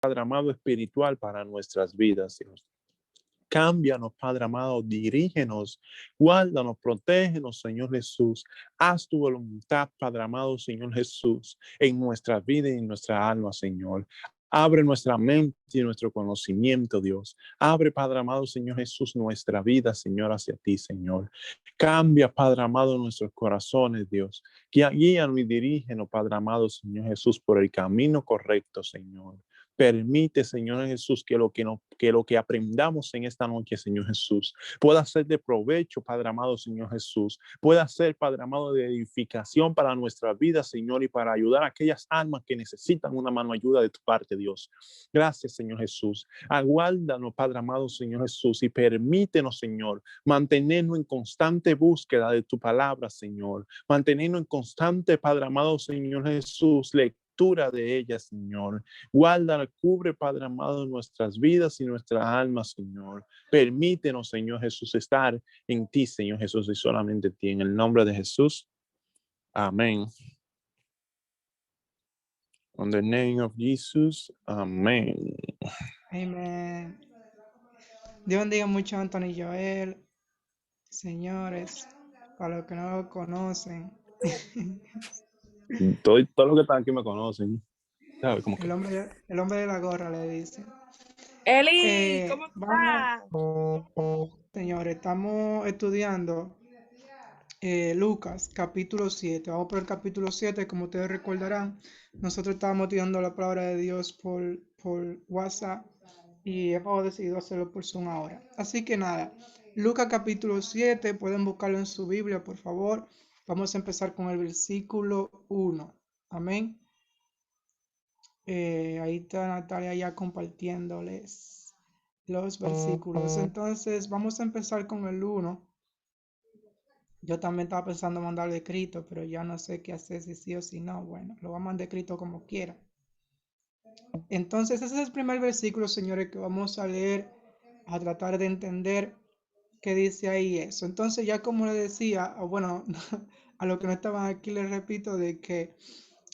Padre amado, espiritual para nuestras vidas, Dios. Cámbianos, Padre amado, dirígenos, guárdanos, protégenos, Señor Jesús. Haz tu voluntad, Padre amado, Señor Jesús, en nuestra vida y en nuestra alma, Señor. Abre nuestra mente y nuestro conocimiento, Dios. Abre, Padre amado, Señor Jesús, nuestra vida, Señor, hacia ti, Señor. Cambia, Padre amado, nuestros corazones, Dios. Guíanos y dirígenos, Padre amado, Señor Jesús, por el camino correcto, Señor. Permite, Señor Jesús, que lo que aprendamos en esta noche, Señor Jesús, pueda ser de provecho, Padre amado, Señor Jesús. Pueda ser, Padre amado, de edificación para nuestra vida, Señor, y para ayudar a aquellas almas que necesitan una mano ayuda de tu parte, Dios. Gracias, Señor Jesús. Aguárdanos, Padre amado, Señor Jesús, y permítenos, Señor, mantenernos en constante búsqueda de tu palabra, Señor. Mantenernos en constante, Padre amado, Señor Jesús, de ella, Señor. Guarda, cubre, Padre amado, nuestras vidas y nuestras almas, Señor. Permítenos, Señor Jesús, estar en ti, Señor Jesús, y solamente en ti. En el nombre de Jesús. Amén. In the name of Jesus. Amén. Amén. Dios bendiga mucho a Anthony Joel. Señores, para los que no lo conocen. Todo lo que están aquí me conocen. ¿Sabes? Como que... el hombre de la gorra le dice. Eli, ¿cómo estás? Señores, estamos estudiando Lucas capítulo 7. Vamos por el capítulo 7. Como ustedes recordarán, nosotros estábamos estudiando la palabra de Dios por WhatsApp y hemos decidido hacerlo por Zoom ahora. Así que nada, Lucas capítulo 7, pueden buscarlo en su Biblia, por favor. Vamos a empezar con el versículo 1. Amén. Ahí está Natalia ya compartiéndoles los versículos. Entonces vamos a empezar con el 1. Yo también estaba pensando mandarle escrito, pero ya no sé qué hacer, si sí o si no. Bueno, lo voy a mandar escrito como quiera. Entonces ese es el primer versículo, señores, que vamos a leer, a tratar de entender qué dice ahí eso. Entonces ya como le decía, o bueno, a los que no estaban aquí les repito de que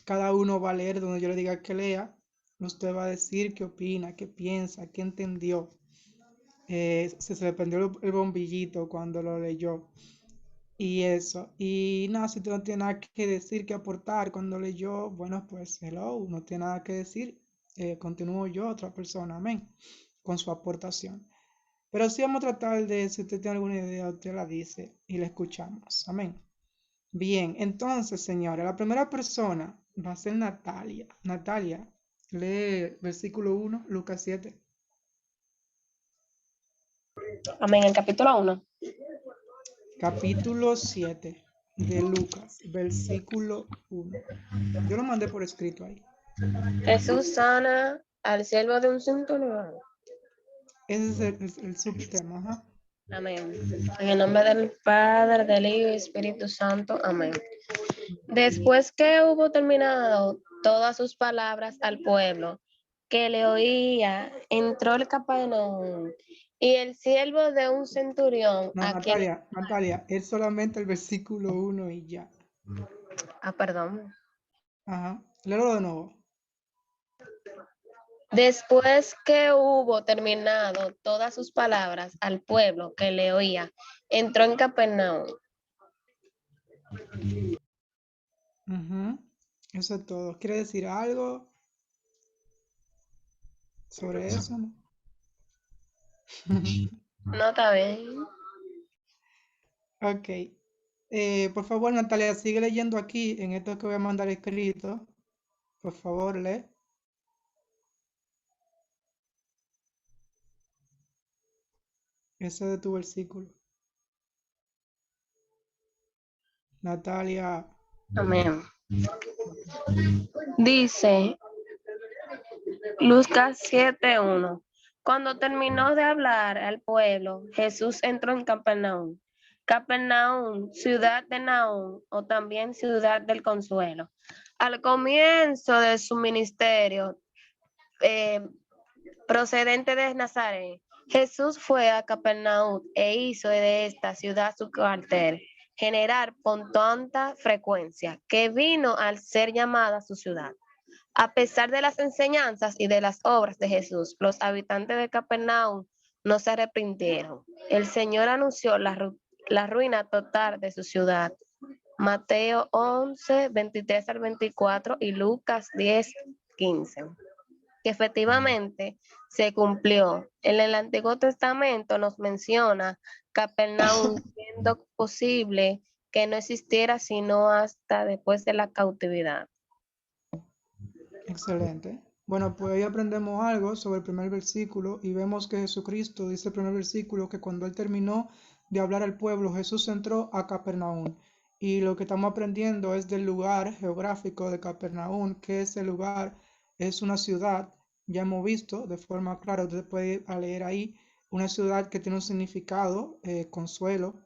cada uno va a leer donde yo le diga que lea. Usted va a decir qué opina, qué piensa, qué entendió. Se le prendió el bombillito cuando lo leyó. Y eso. Y nada, si usted no tiene nada que decir, que aportar cuando leyó, bueno, pues hello, no tiene nada que decir. Continúo yo, otra persona, amén, con su aportación. Pero sí vamos a tratar de, si usted tiene alguna idea, usted la dice y la escuchamos, amén. Bien, entonces, señores, la primera persona va a ser Natalia. Natalia, lee versículo 1, Lucas 7. Amén, el capítulo 1. Capítulo 7 de Lucas, versículo 1. Yo lo mandé por escrito ahí. Jesús sana al siervo de un centurión. Ese es el subtema, ajá. Amén. En el nombre del Padre, del Hijo y Espíritu Santo. Amén. Después que hubo terminado todas sus palabras al pueblo que le oía, entró el Capernaum y el siervo de un centurión No, Natalia, es solamente el versículo 1 y ya. Perdón. Ajá, léelo de nuevo. Después que hubo terminado todas sus palabras al pueblo que le oía, entró en Capernaum. Eso es todo. ¿Quiere decir algo sobre eso? No, está bien. Ok. Por favor, Natalia, sigue leyendo aquí en esto que voy a mandar escrito. Por favor, lee. Ese de tu versículo. Natalia. Amén. Dice Lucas 7:1. Cuando terminó de hablar al pueblo, Jesús entró en Capernaum. Capernaum, ciudad de Naúm, o también ciudad del consuelo. Al comienzo de su ministerio, procedente de Nazaret, Jesús fue a Capernaum e hizo de esta ciudad su cuartel general con tanta frecuencia que vino al ser llamada su ciudad. A pesar de las enseñanzas y de las obras de Jesús, los habitantes de Capernaum no se arrepintieron. El Señor anunció la ruina total de su ciudad. Mateo 11, 23 al 24 y Lucas 10, 15. Que efectivamente se cumplió. En el Antiguo Testamento nos menciona Capernaum siendo posible que no existiera sino hasta después de la cautividad. Excelente. Bueno, pues ahí aprendemos algo sobre el primer versículo y vemos que Jesucristo dice el primer versículo que cuando él terminó de hablar al pueblo, Jesús entró a Capernaum. Y lo que estamos aprendiendo es del lugar geográfico de Capernaum, que ese lugar es una ciudad, ya hemos visto de forma clara, usted puede leer ahí, una ciudad que tiene un significado, consuelo,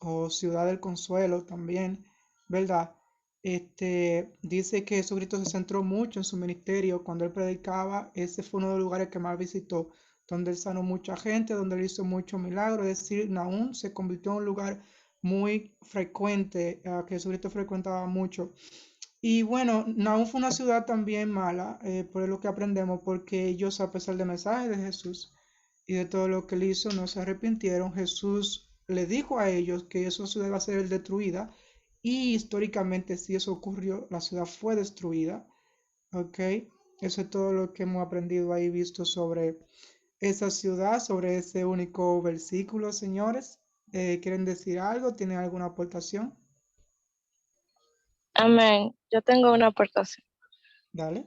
o ciudad del consuelo también, ¿verdad? Dice que Jesucristo se centró mucho en su ministerio cuando él predicaba. Ese fue uno de los lugares que más visitó, donde él sanó mucha gente, donde él hizo muchos milagros. Es decir, Nahum se convirtió en un lugar muy frecuente, que Jesucristo frecuentaba mucho. Y bueno, Nahum fue una ciudad también mala, por lo que aprendemos, porque ellos, a pesar del mensaje de Jesús y de todo lo que él hizo, no se arrepintieron. Jesús le dijo a ellos que esa ciudad iba a ser destruida, y históricamente si eso ocurrió, la ciudad fue destruida. ¿Ok? Eso es todo lo que hemos aprendido ahí, visto sobre esa ciudad, sobre ese único versículo, señores. ¿Quieren decir algo? ¿Tienen alguna aportación? Amén. Yo tengo una aportación. Dale.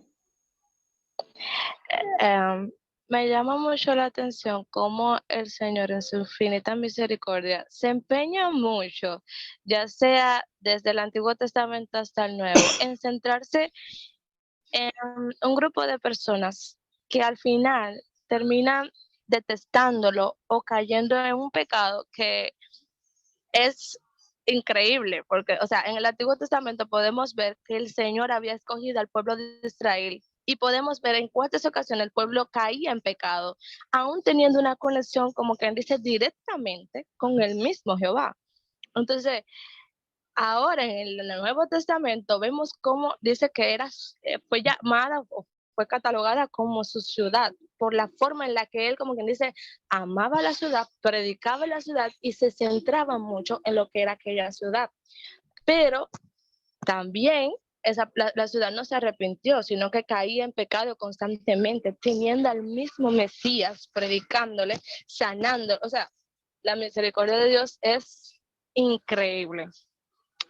Em, Me llama mucho la atención cómo el Señor en su infinita misericordia se empeña mucho, ya sea desde el Antiguo Testamento hasta el Nuevo, en centrarse en un grupo de personas que al final terminan detestándolo o cayendo en un pecado que es increíble, porque, o sea, en el Antiguo Testamento podemos ver que el Señor había escogido al pueblo de Israel y podemos ver en cuántas ocasiones el pueblo caía en pecado, aún teniendo una conexión, como quien dice, directamente con el mismo Jehová. Entonces, ahora en el Nuevo Testamento vemos cómo dice que fue llamada o fue catalogada como su ciudad, por la forma en la que él, como quien dice, amaba la ciudad, predicaba la ciudad y se centraba mucho en lo que era aquella ciudad. Pero también la ciudad no se arrepintió, sino que caía en pecado constantemente, teniendo al mismo Mesías, predicándole, sanando. O sea, la misericordia de Dios es increíble.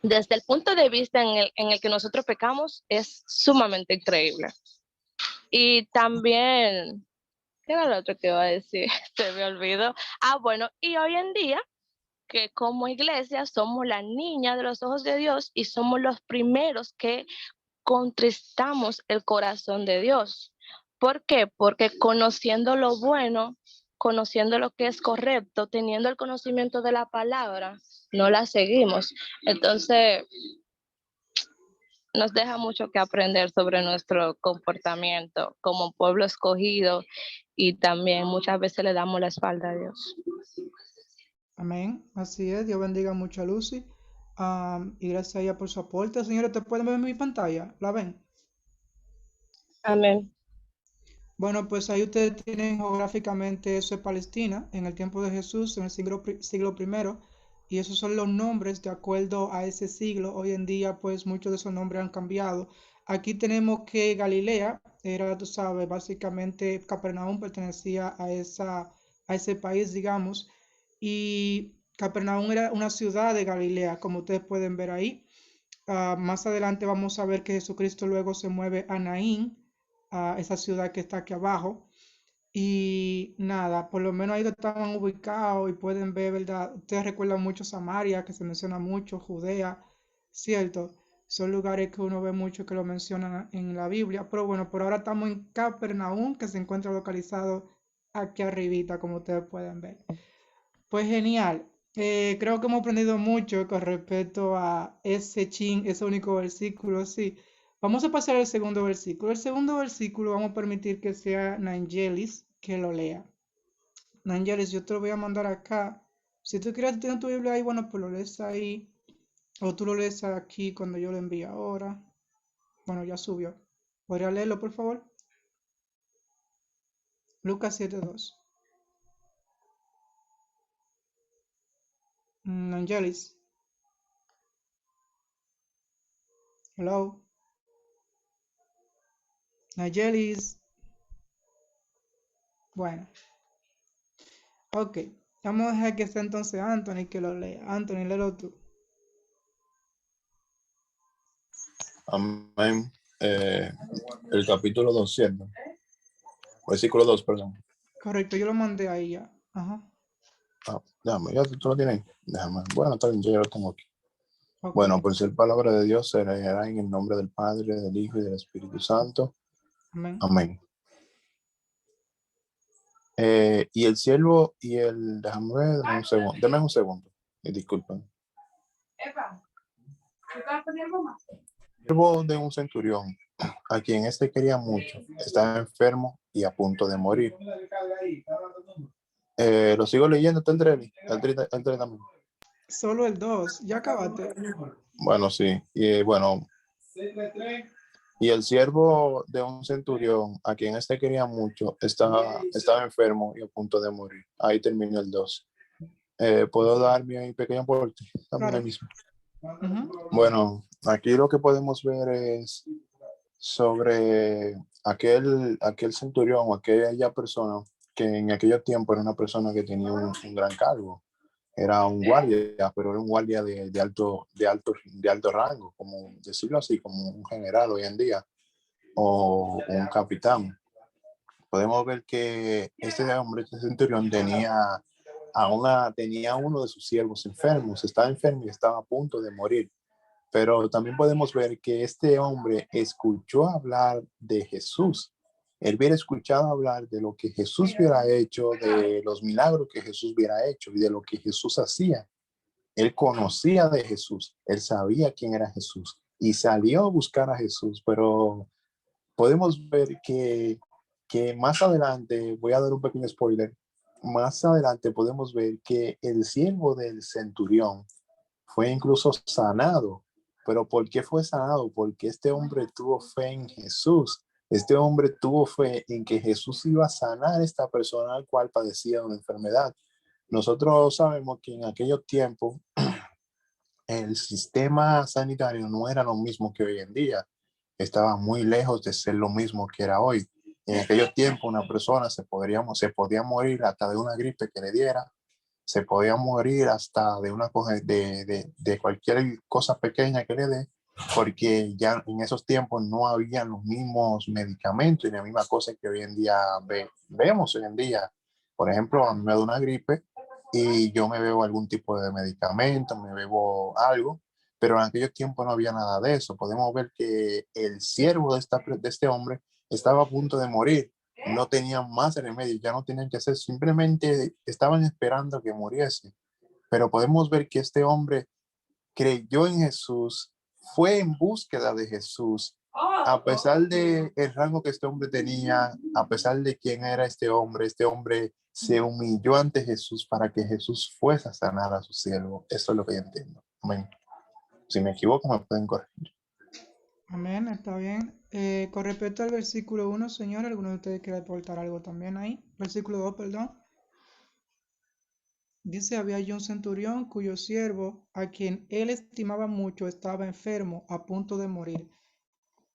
Desde el punto de vista en el que nosotros pecamos, es sumamente increíble. Y también, ¿qué era lo otro que iba a decir? Se me olvidó. Bueno, y hoy en día, que como iglesia somos la niña de los ojos de Dios y somos los primeros que contristamos el corazón de Dios. ¿Por qué? Porque conociendo lo bueno, conociendo lo que es correcto, teniendo el conocimiento de la palabra, no la seguimos. Entonces, nos deja mucho que aprender sobre nuestro comportamiento como pueblo escogido, y también muchas veces le damos la espalda a Dios. Amén. Así es. Dios bendiga mucho a Lucy. Y gracias a ella por su aporte. Señores, ¿te pueden ver en mi pantalla? ¿La ven? Amén. Bueno, pues ahí ustedes tienen geográficamente eso es Palestina en el tiempo de Jesús, en el siglo I, y esos son los nombres de acuerdo a ese siglo. Hoy en día, pues muchos de esos nombres han cambiado. Aquí tenemos que Galilea era, tú sabes, básicamente Capernaum pertenecía a ese país, digamos, y Capernaum era una ciudad de Galilea, como ustedes pueden ver ahí. Más adelante vamos a ver que Jesucristo luego se mueve a Naín, a esa ciudad que está aquí abajo. Y nada, por lo menos ahí estaban ubicados y pueden ver, ¿verdad? Ustedes recuerdan mucho Samaria, que se menciona mucho, Judea, ¿cierto? Son lugares que uno ve mucho que lo mencionan en la Biblia. Pero bueno, por ahora estamos en Capernaum, que se encuentra localizado aquí arribita, como ustedes pueden ver. Pues genial. Creo que hemos aprendido mucho con respecto a ese único versículo, sí. Vamos a pasar al segundo versículo. El segundo versículo vamos a permitir que sea Nangelis que lo lea. Nangelis, yo te lo voy a mandar acá. Si tú quieres tener tu Biblia ahí, bueno, pues lo lees ahí. O tú lo lees aquí cuando yo lo envíe ahora. Bueno, ya subió. ¿Podría leerlo, por favor? Lucas 7:2. Angelis. Hello. Angelis. Bueno. Ok. Vamos a dejar que sea entonces Anthony que lo lea. Anthony, léelo tú. Amén. El capítulo 2, ¿cierto? Versículo 2, perdón. Correcto, yo lo mandé ahí ya. Ajá. Déjame, ya tú lo tienes. Déjame. Bueno, está bien, yo ya lo tengo aquí. Okay. Bueno, pues el palabra de Dios se leerá en el nombre del Padre, del Hijo y del Espíritu Santo. Amén. Amén. Y el siervo y el... Déjame ver, deme un segundo. Y disculpen. Siervo de un centurión, a quien éste quería mucho, estaba enfermo y a punto de morir. Lo sigo leyendo, está el 3 también. Solo el 2, ya acabaste. Bueno, sí. Y bueno, y el siervo de un centurión, a quien éste quería mucho, estaba enfermo y a punto de morir. Ahí terminó el 2. ¿Puedo dar mi pequeño aporte? Claro. Mismo. Uh-huh. Bueno, aquí lo que podemos ver es sobre aquel centurión o aquella persona que en aquellos tiempos era una persona que tenía un gran cargo. Era un guardia, pero era un guardia de alto rango, como decirlo así, como un general hoy en día, o un capitán. Podemos ver que este hombre, este centurión, tenía uno de sus siervos enfermos, estaba enfermo y estaba a punto de morir. Pero también podemos ver que este hombre escuchó hablar de Jesús. Él hubiera escuchado hablar de lo que Jesús hubiera hecho, de los milagros que Jesús hubiera hecho y de lo que Jesús hacía. Él conocía de Jesús, él sabía quién era Jesús y salió a buscar a Jesús, pero podemos ver que más adelante, voy a dar un pequeño spoiler, más adelante podemos ver que el siervo del centurión fue incluso sanado. ¿Pero por qué fue sanado? Porque este hombre tuvo fe en Jesús. Este hombre tuvo fe en que Jesús iba a sanar a esta persona al cual padecía una enfermedad. Nosotros sabemos que en aquellos tiempos el sistema sanitario no era lo mismo que hoy en día. Estaba muy lejos de ser lo mismo que era hoy. En aquellos tiempos una persona se podía morir hasta de una gripe que le diera, se podía morir hasta de una cosa, de cualquier cosa pequeña que le dé, porque ya en esos tiempos no había los mismos medicamentos y la misma cosa que hoy en día vemos hoy en día. Por ejemplo, a mí me da una gripe y yo me bebo algún tipo de medicamento, me bebo algo, pero en aquellos tiempos no había nada de eso. Podemos ver que el siervo de este hombre estaba a punto de morir, no tenían más remedio, ya no tenían que hacer, simplemente estaban esperando que muriese. Pero podemos ver que este hombre creyó en Jesús, fue en búsqueda de Jesús, a pesar de el rango que este hombre tenía, a pesar de quién era este hombre se humilló ante Jesús para que Jesús fuese a sanar a su siervo. Eso es lo que yo entiendo. Amén. Si me equivoco, me pueden corregir. Amén, está bien. Con respecto al versículo 1, señor, ¿alguno de ustedes quiere aportar algo también ahí? Versículo 2, perdón. Dice, había allí un centurión cuyo siervo, a quien él estimaba mucho, estaba enfermo, a punto de morir.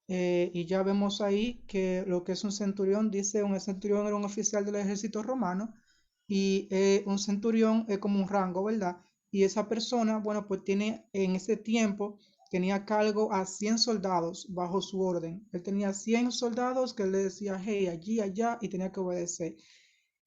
Y ya vemos ahí que lo que es un centurión, dice, un centurión era un oficial del ejército romano, y un centurión es como un rango, ¿verdad? Y esa persona, bueno, pues tiene en ese tiempo, tenía a cargo a 100 soldados bajo su orden. Él tenía 100 soldados que él le decía, hey, allí, allá, y tenía que obedecer.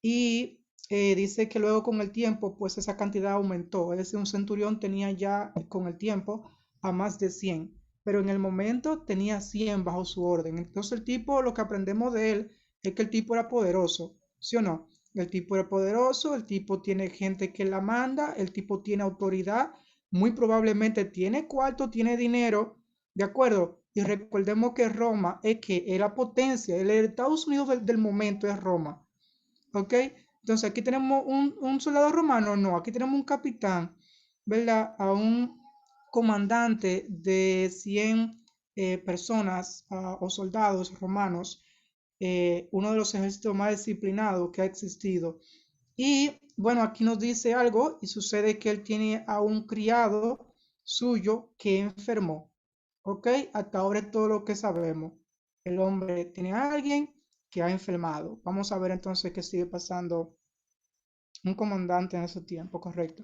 Y dice que luego con el tiempo, pues esa cantidad aumentó. Es decir, un centurión tenía ya con el tiempo a más de 100, pero en el momento tenía 100 bajo su orden. Entonces el tipo, lo que aprendemos de él es que el tipo era poderoso, ¿sí o no? El tipo era poderoso, el tipo tiene gente que la manda, el tipo tiene autoridad, muy probablemente tiene cuarto, tiene dinero, ¿de acuerdo? Y recordemos que Roma es que era potencia, el Estados Unidos del momento es Roma. ¿Ok? Entonces aquí tenemos un soldado romano, no, aquí tenemos un capitán, ¿verdad? A un comandante de 100 personas o soldados romanos, uno de los ejércitos más disciplinados que ha existido. Y bueno, aquí nos dice algo y sucede que él tiene a un criado suyo que enfermó. ¿Ok? Hasta ahora es todo lo que sabemos. El hombre tiene a alguien que ha enfermado. Vamos a ver entonces qué sigue pasando un comandante en ese tiempo, correcto.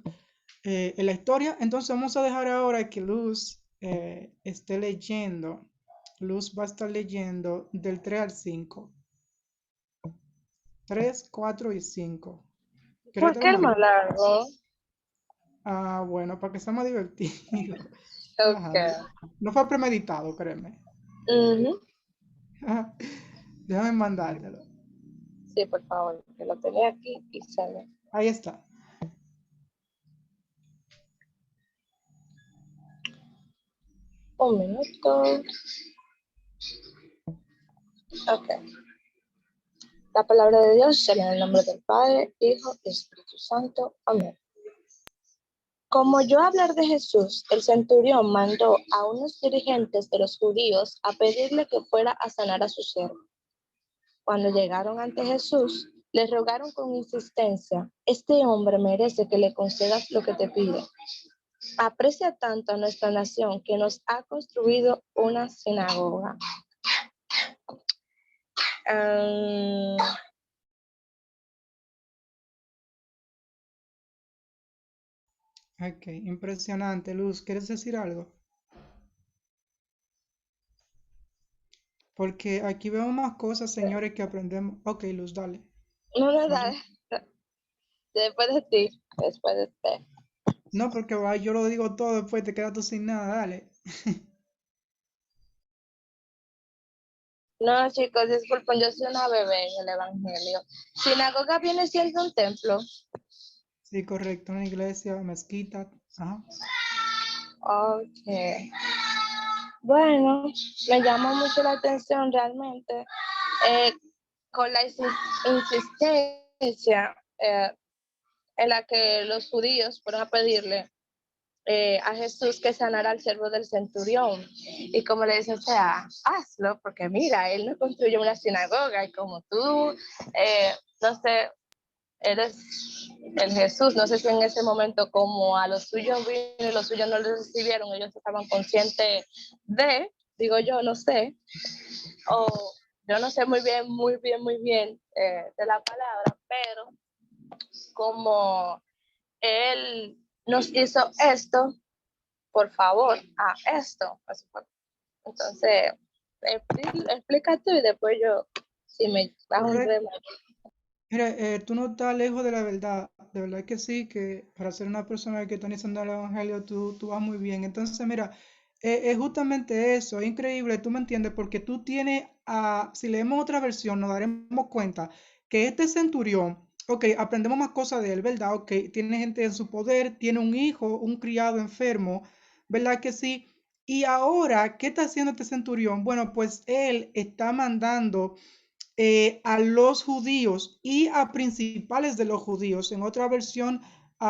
En la historia, entonces vamos a dejar ahora que Luz esté leyendo. Luz va a estar leyendo del 3 al 5. 3, 4 y 5. ¿Quieres ¿Por qué el trabajarlo? más largo? Ah, bueno, para que sea más divertido. Ok. Ajá. No fue premeditado, créeme. Ujú. Déjame mandártelo. Sí, por favor, que lo tenía aquí y sale. Ahí está. Un minuto. Ok. La palabra de Dios será en el nombre del Padre, Hijo y Espíritu Santo. Amén. Como oyó hablar de Jesús, el centurión mandó a unos dirigentes de los judíos a pedirle que fuera a sanar a su siervo. Cuando llegaron ante Jesús, le rogaron con insistencia: este hombre merece que le concedas lo que te pide. Aprecia tanto a nuestra nación que nos ha construido una sinagoga. Ok, impresionante. Luz, ¿quieres decir algo? Porque aquí vemos más cosas, señores, que aprendemos. Ok, Luz, dale. No, no, Vamos. después de ti, después de ti. No, porque yo lo digo todo, después te quedas tú sin nada, dale. No, chicos, disculpen, yo soy una bebé en el Evangelio. Sinagoga viene siendo un templo. Sí, correcto, una iglesia, mezquita. Ajá. Ok. Bueno, me llama mucho la atención realmente con la insistencia en la que los judíos fueron a pedirle a Jesús que sanara al siervo del centurión. Y como le dice, o sea, hazlo, porque mira, él no construyó una sinagoga y como tú, no sé, eres el Jesús, no sé si en ese momento como a los suyos vino y los suyos no les recibieron, ellos estaban conscientes de, digo yo, no sé, o yo no sé muy bien de la palabra, pero como él nos hizo esto, por favor, a esto. Entonces, explica tú y después yo, si me das un Correcto. rema. Mira, tú no estás lejos de la verdad. De verdad que sí, que para ser una persona que está iniciando el evangelio, tú vas muy bien. Entonces, mira, es justamente eso. Es increíble, tú me entiendes, porque tú tienes, si leemos otra versión, nos daremos cuenta que este centurión, ok, aprendemos más cosas de él, ¿verdad? Ok, tiene gente en su poder, tiene un hijo, un criado enfermo, ¿verdad que sí? Y ahora, ¿qué está haciendo este centurión? Bueno, pues él está mandando a los judíos y a principales de los judíos. En otra versión,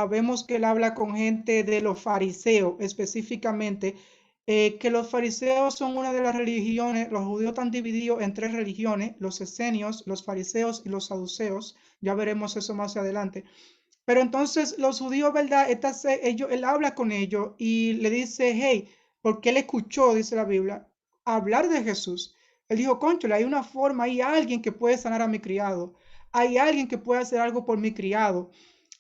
vemos que él habla con gente de los fariseos específicamente, que los fariseos son una de las religiones, los judíos están divididos en tres religiones, los esenios, los fariseos y los saduceos. Ya veremos eso más adelante. Pero entonces los judíos, ¿verdad? Él habla con ellos y le dice, hey, porque él escuchó, dice la Biblia, hablar de Jesús. Él dijo, conchole, hay una forma, hay alguien que puede sanar a mi criado. Hay alguien que puede hacer algo por mi criado.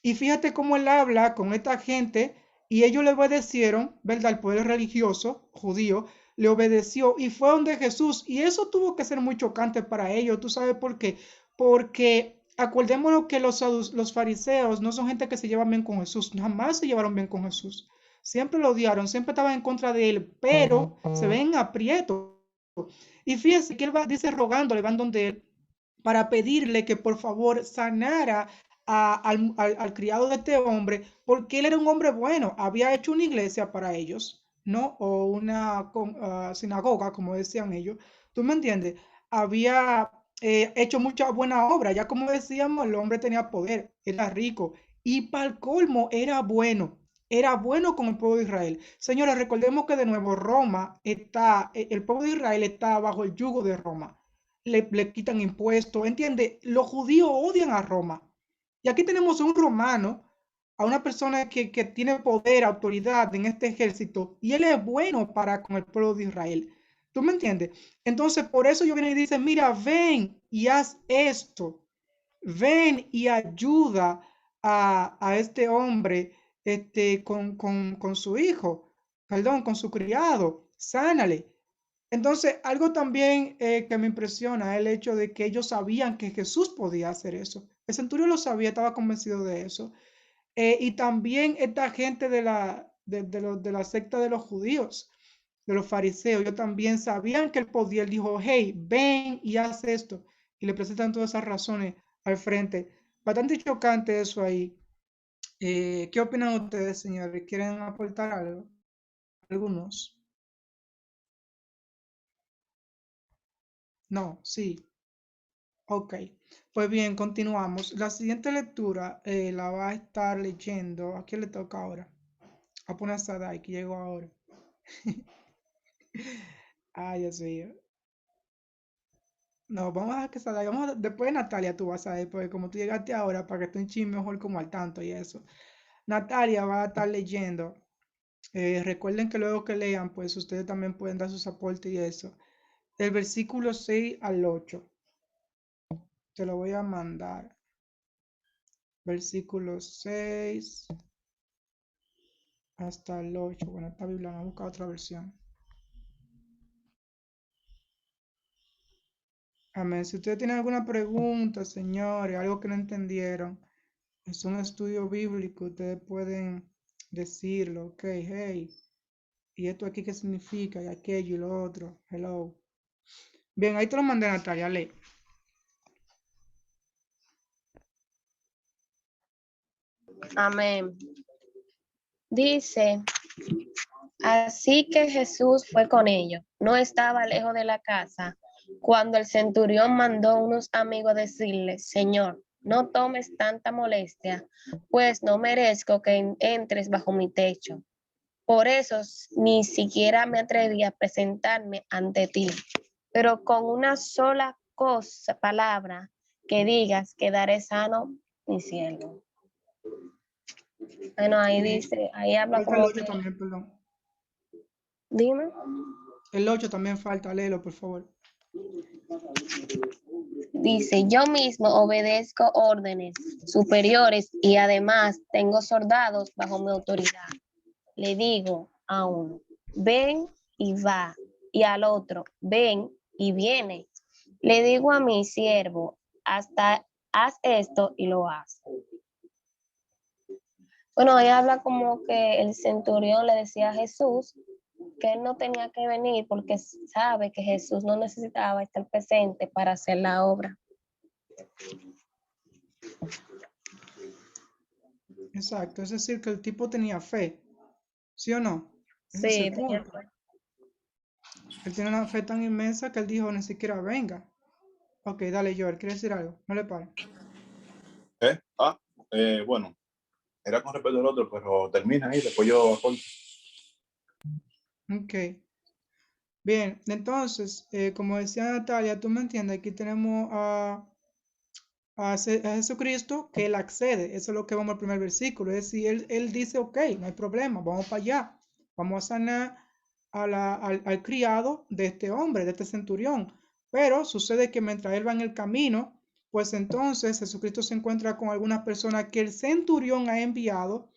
Y fíjate cómo él habla con esta gente y ellos le obedecieron, ¿verdad? El poder religioso judío le obedeció y fue donde Jesús. Y eso tuvo que ser muy chocante para ellos. ¿Tú sabes por qué? Porque acordémonos que los fariseos no son gente que se llevan bien con Jesús, jamás se llevaron bien con Jesús. Siempre lo odiaron, siempre estaban en contra de él, pero se ven aprietos. Y fíjense que él va, dice, rogándole, van donde él, para pedirle que por favor sanara al criado de este hombre, porque él era un hombre bueno, había hecho una iglesia para ellos, ¿no? O una sinagoga, como decían ellos. ¿Tú me entiendes? Había hecho mucha buena obra, ya como decíamos, el hombre tenía poder, era rico y para el colmo era bueno. era bueno con el pueblo de Israel. Señores, recordemos que de nuevo el pueblo de Israel está bajo el yugo de Roma. Le quitan impuestos, ¿entiende? Los judíos odian a Roma. Y aquí tenemos a un romano, a una persona que tiene poder, autoridad en este ejército, y él es bueno para con el pueblo de Israel. ¿Tú me entiendes? Entonces, por eso yo viene y dice, mira, ven y haz esto. Ven y ayuda a este hombre con su hijo, perdón, con su criado, sánale. Entonces, algo también que me impresiona es el hecho de que ellos sabían que Jesús podía hacer eso. El centurión lo sabía, estaba convencido de eso. Y también esta gente de la secta de los judíos, de los fariseos, ellos también sabían que él podía. Él dijo, hey, ven y haz esto. Y le presentan todas esas razones al frente. Bastante chocante eso ahí. ¿Qué opinan ustedes, señores? ¿Quieren aportar algo? Algunos. No, sí. Ok. Pues bien, continuamos. La siguiente lectura la va a estar leyendo. ¿A quién le toca ahora? A poner a Sadai, que llegó ahora. Ay, Dios mío. No, vamos a dejar que Sadai. Después de Natalia tú vas a ver, porque como tú llegaste ahora, para que esté un chisme mejor como al tanto y eso. Natalia va a estar leyendo. Recuerden que luego que lean, pues ustedes también pueden dar sus aportes y eso. Del versículo 6 al 8. Te lo voy a mandar. Versículo 6 hasta el 8. Bueno, esta Biblia no busca otra versión. Amén. Si ustedes tienen alguna pregunta, señores, algo que no entendieron, es un estudio bíblico, ustedes pueden decirlo, ok, hey, y esto aquí qué significa, y aquello y lo otro, hello. Bien, ahí te lo mandé, Natalia, lee. Amén. Dice, así que Jesús fue con ellos. No estaba lejos de la casa cuando el centurión mandó a unos amigos decirle, Señor, no tomes tanta molestia, pues no merezco que entres bajo mi techo. Por eso ni siquiera me atreví a presentarme ante ti. Pero con una sola palabra que digas, quedaré sano mi cielo. Bueno, ahí dice, ahí habla Falta el como 8 que, también, perdón. dime. El 8 también falta, léelo, por favor. Dice, yo mismo obedezco órdenes superiores y además tengo soldados bajo mi autoridad. Le digo a uno, ven y va, y al otro, ven y viene. Le digo a mi siervo, haz esto y lo hace. Bueno, ella habla como que el centurión le decía a Jesús que él no tenía que venir porque sabe que Jesús no necesitaba estar presente para hacer la obra. Exacto, es decir, que el tipo tenía fe, ¿sí o no? Ese es Sí, el punto. Él tiene una fe tan inmensa que él dijo, ni siquiera venga. Ok, dale, Joel, ¿quieres decir algo? No le pare. Bueno, era con respecto al otro, pero termina ahí, después yo aporto. Ok. Bien, entonces, como decía Natalia, tú me entiendes, aquí tenemos a Jesucristo que él accede. Eso es lo que vamos al primer versículo. Es decir, él dice, ok, no hay problema, vamos para allá. Vamos a sanar al criado de este hombre, de este centurión. Pero sucede que mientras él va en el camino, pues entonces Jesucristo se encuentra con algunas personas que el centurión ha enviado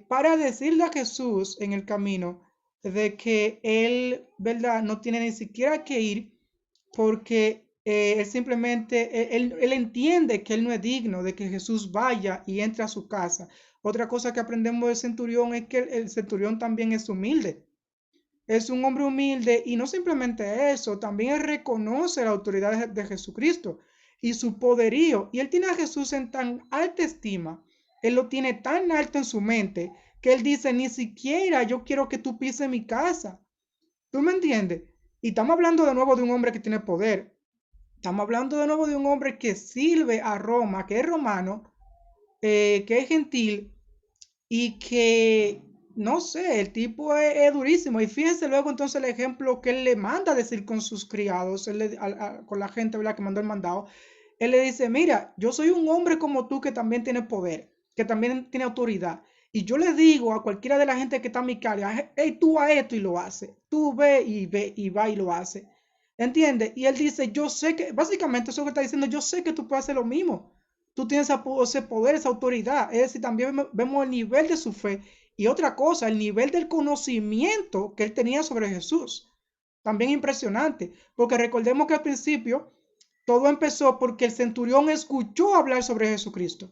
para decirle a Jesús en el camino de que él, ¿verdad? No tiene ni siquiera que ir porque él simplemente, él entiende que él no es digno de que Jesús vaya y entre a su casa. Otra cosa que aprendemos del centurión es que el centurión también es humilde. Es un hombre humilde y no simplemente eso, también él reconoce la autoridad de Jesucristo y su poderío. Y él tiene a Jesús en tan alta estima, él lo tiene tan alto en su mente, que él dice, ni siquiera yo quiero que tú pises mi casa. ¿Tú me entiendes? Y estamos hablando de nuevo de un hombre que tiene poder. Estamos hablando de nuevo de un hombre que sirve a Roma, que es romano, que es gentil, y que, no sé, el tipo es durísimo. Y fíjense luego entonces el ejemplo que él le manda a decir con sus criados, con la gente, ¿verdad?, que mandó el mandado. Él le dice, mira, yo soy un hombre como tú que también tiene poder, que también tiene autoridad. Y yo le digo a cualquiera de la gente que está en mi carga, hey, tú a esto y lo hace. Tú ve y va y lo hace. ¿Entiendes? Y él dice, yo sé que, básicamente eso que está diciendo, yo sé que tú puedes hacer lo mismo. Tú tienes ese poder, esa autoridad. Es decir, también vemos el nivel de su fe. Y otra cosa, el nivel del conocimiento que él tenía sobre Jesús. También impresionante. Porque recordemos que al principio todo empezó porque el centurión escuchó hablar sobre Jesucristo.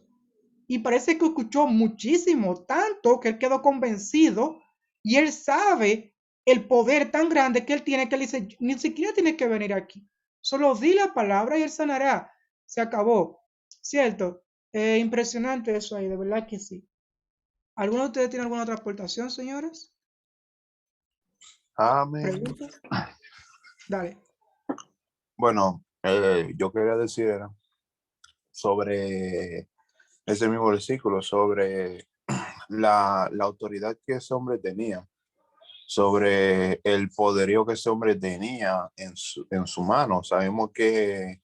Y parece que escuchó muchísimo, tanto que él quedó convencido y él sabe el poder tan grande que él tiene que él dice, ni siquiera tiene que venir aquí. Solo di la palabra y él sanará. Se acabó. ¿Cierto? Impresionante eso ahí, de verdad que sí. ¿Alguno de ustedes tiene alguna otra aportación, señores? Amén. ¿Preguntas? Dale. Bueno, yo quería decir era sobre ese mismo versículo, sobre la autoridad que ese hombre tenía, sobre el poderío que ese hombre tenía en su mano. Sabemos que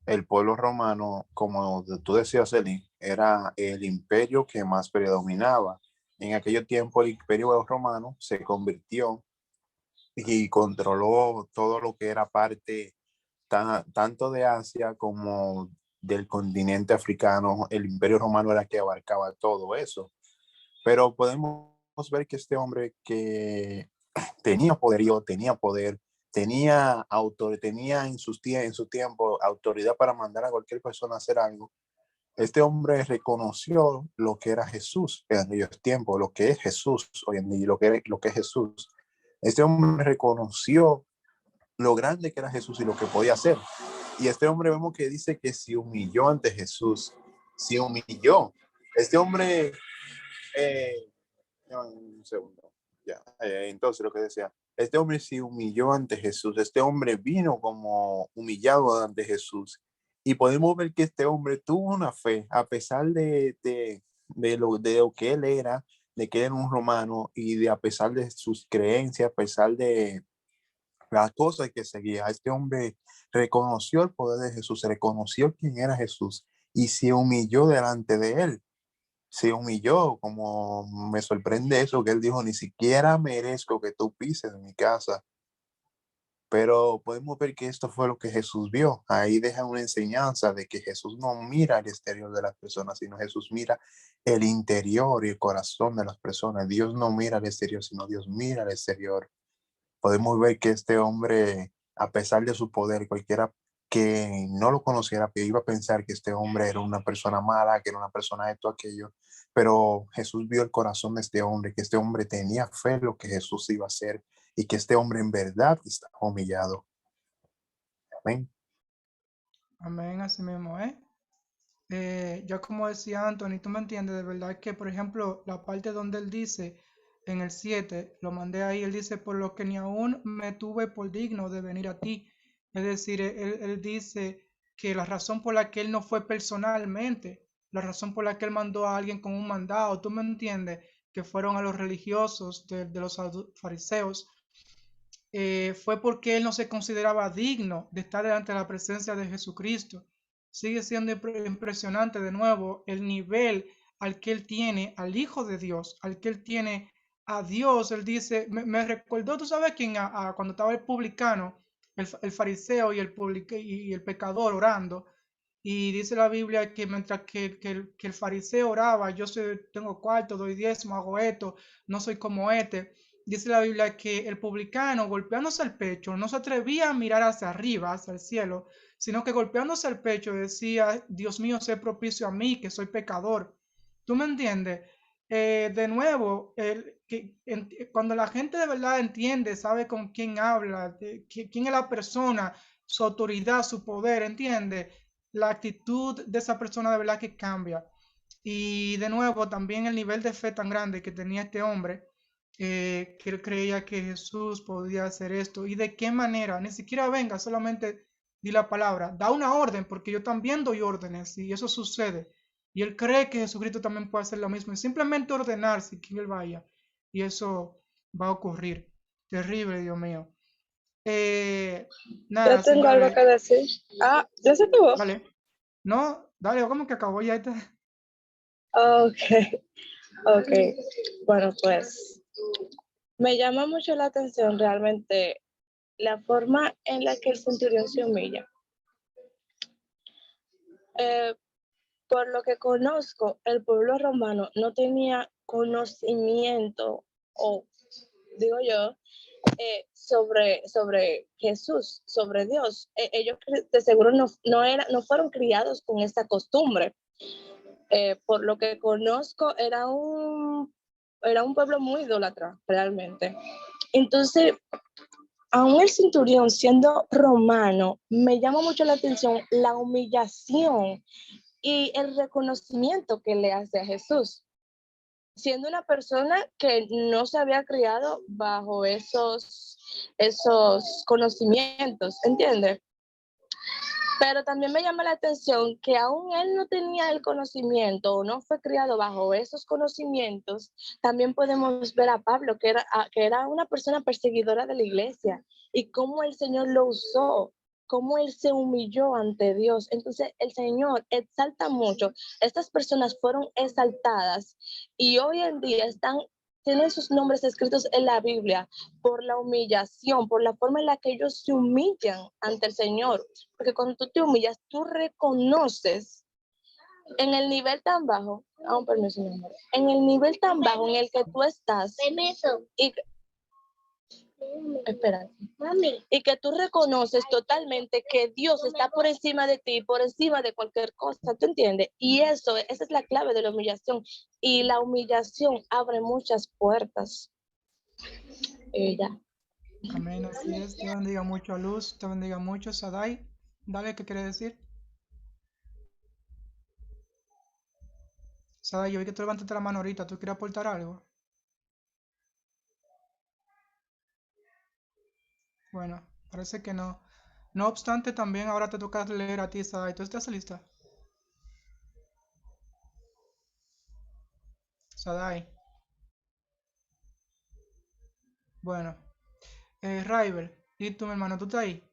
el pueblo romano, como tú decías, Eli, era el imperio que más predominaba. En aquel tiempo el imperio romano se convirtió y controló todo lo que era parte tanto de Asia como del continente africano. El imperio romano era que abarcaba todo eso. Pero podemos ver que este hombre que tenía poderío, tenía poder, tenía en su tiempo autoridad para mandar a cualquier persona a hacer algo. Este hombre reconoció lo que era Jesús en aquellos tiempos, lo que es Jesús hoy en día, lo que es Jesús. Este hombre reconoció lo grande que era Jesús y lo que podía hacer. Y este hombre vemos que dice que se humilló ante Jesús, se humilló. Este hombre, eh, un segundo, ya, entonces lo que decía, este hombre se humilló ante Jesús, este hombre vino como humillado ante Jesús. Y podemos ver que este hombre tuvo una fe, a pesar de lo que él era, de que era un romano y de a pesar de sus creencias, a pesar de las cosas que seguía. Este hombre reconoció el poder de Jesús, reconoció quién era Jesús y se humilló delante de él. Se humilló, como me sorprende eso, que él dijo, ni siquiera merezco que tú pises en mi casa. Pero podemos ver que esto fue lo que Jesús vio. Ahí deja una enseñanza de que Jesús no mira el exterior de las personas, sino Jesús mira el interior y el corazón de las personas. Dios no mira el exterior, sino Dios mira el exterior. Podemos ver que este hombre, a pesar de su poder, cualquiera que no lo conociera iba a pensar que este hombre era una persona mala, que era una persona esto, aquello, pero Jesús vio el corazón de este hombre, que este hombre tenía fe en lo que Jesús iba a hacer y que este hombre en verdad estaba humillado. Amén. Amén, así mismo, ¿eh? Ya como decía Anthony, tú me entiendes, de verdad que, por ejemplo, la parte donde él dice, en el 7 lo mandé ahí, él dice, por lo que ni aún me tuve por digno de venir a ti. Es decir, él dice que la razón por la que él no fue personalmente, la razón por la que él mandó a alguien con un mandado, tú me entiendes, que fueron a los religiosos de los fariseos, fue porque él no se consideraba digno de estar delante de la presencia de Jesucristo. Sigue siendo impresionante de nuevo el nivel al que él tiene al Hijo de Dios, al que él tiene a Dios. Él dice, me recordó, tú sabes quién, cuando estaba el publicano, el fariseo y el pecador orando. Y dice la Biblia que mientras que el fariseo oraba, yo tengo cuarto, doy diezmo, hago esto, no soy como este. Dice la Biblia que el publicano, golpeándose el pecho, no se atrevía a mirar hacia arriba, hacia el cielo, sino que golpeándose el pecho decía, Dios mío, sé propicio a mí, que soy pecador. ¿Tú me entiendes? De nuevo, cuando la gente de verdad entiende, sabe con quién habla, quién es la persona, su autoridad, su poder, entiende, la actitud de esa persona de verdad que cambia. Y de nuevo, también el nivel de fe tan grande que tenía este hombre, que él creía que Jesús podía hacer esto. ¿Y de qué manera? Ni siquiera venga, solamente di la palabra, da una orden, porque yo también doy órdenes y eso sucede. Y él cree que Jesucristo también puede hacer lo mismo. Y simplemente ordenarse que él vaya. Y eso va a ocurrir. Terrible, Dios mío. Yo Nada, tengo algo señores. que decir. Ah, ¿ya se acabó? Dale. No, dale, ¿cómo que acabó ya esta? Ok, ok. Bueno, pues me llama mucho la atención realmente la forma en la que el centurión se humilla. Eh, por lo que conozco, el pueblo romano no tenía conocimiento, o digo yo, sobre Jesús, sobre Dios. Ellos de seguro no fueron criados con esta costumbre. Por lo que conozco, era un pueblo muy idólatra, realmente. Entonces, aún el centurión siendo romano, me llama mucho la atención la humillación y el reconocimiento que le hace a Jesús, siendo una persona que no se había criado bajo esos conocimientos, ¿entiendes? Pero también me llama la atención que aún él no tenía el conocimiento o no fue criado bajo esos conocimientos. También podemos ver a Pablo, que era una persona perseguidora de la iglesia, y cómo el Señor lo usó, cómo él se humilló ante Dios. Entonces el Señor exalta mucho. Estas personas fueron exaltadas y hoy en día tienen sus nombres escritos en la Biblia por la humillación, por la forma en la que ellos se humillan ante el Señor. Porque cuando tú te humillas, tú reconoces en el nivel tan bajo, permiso, mi amor, en el nivel tan bajo en el que tú estás, y, espera, y que tú reconoces totalmente que Dios está por encima de ti, por encima de cualquier cosa, ¿tú entiendes? Y esa es la clave de la humillación. Y la humillación abre muchas puertas. Ya. Amén, así es. Te bendiga mucho a Luz, te bendiga mucho, Sadai. Dale, ¿qué quiere decir? Sadai, yo vi que tú levantaste la mano ahorita, ¿tú quieres aportar algo? Bueno, parece que no. No obstante, también ahora te toca leer a ti, Sadai. ¿Tú estás lista? Sadai. Bueno, Raibel, ¿y tú, mi hermano, tú estás ahí?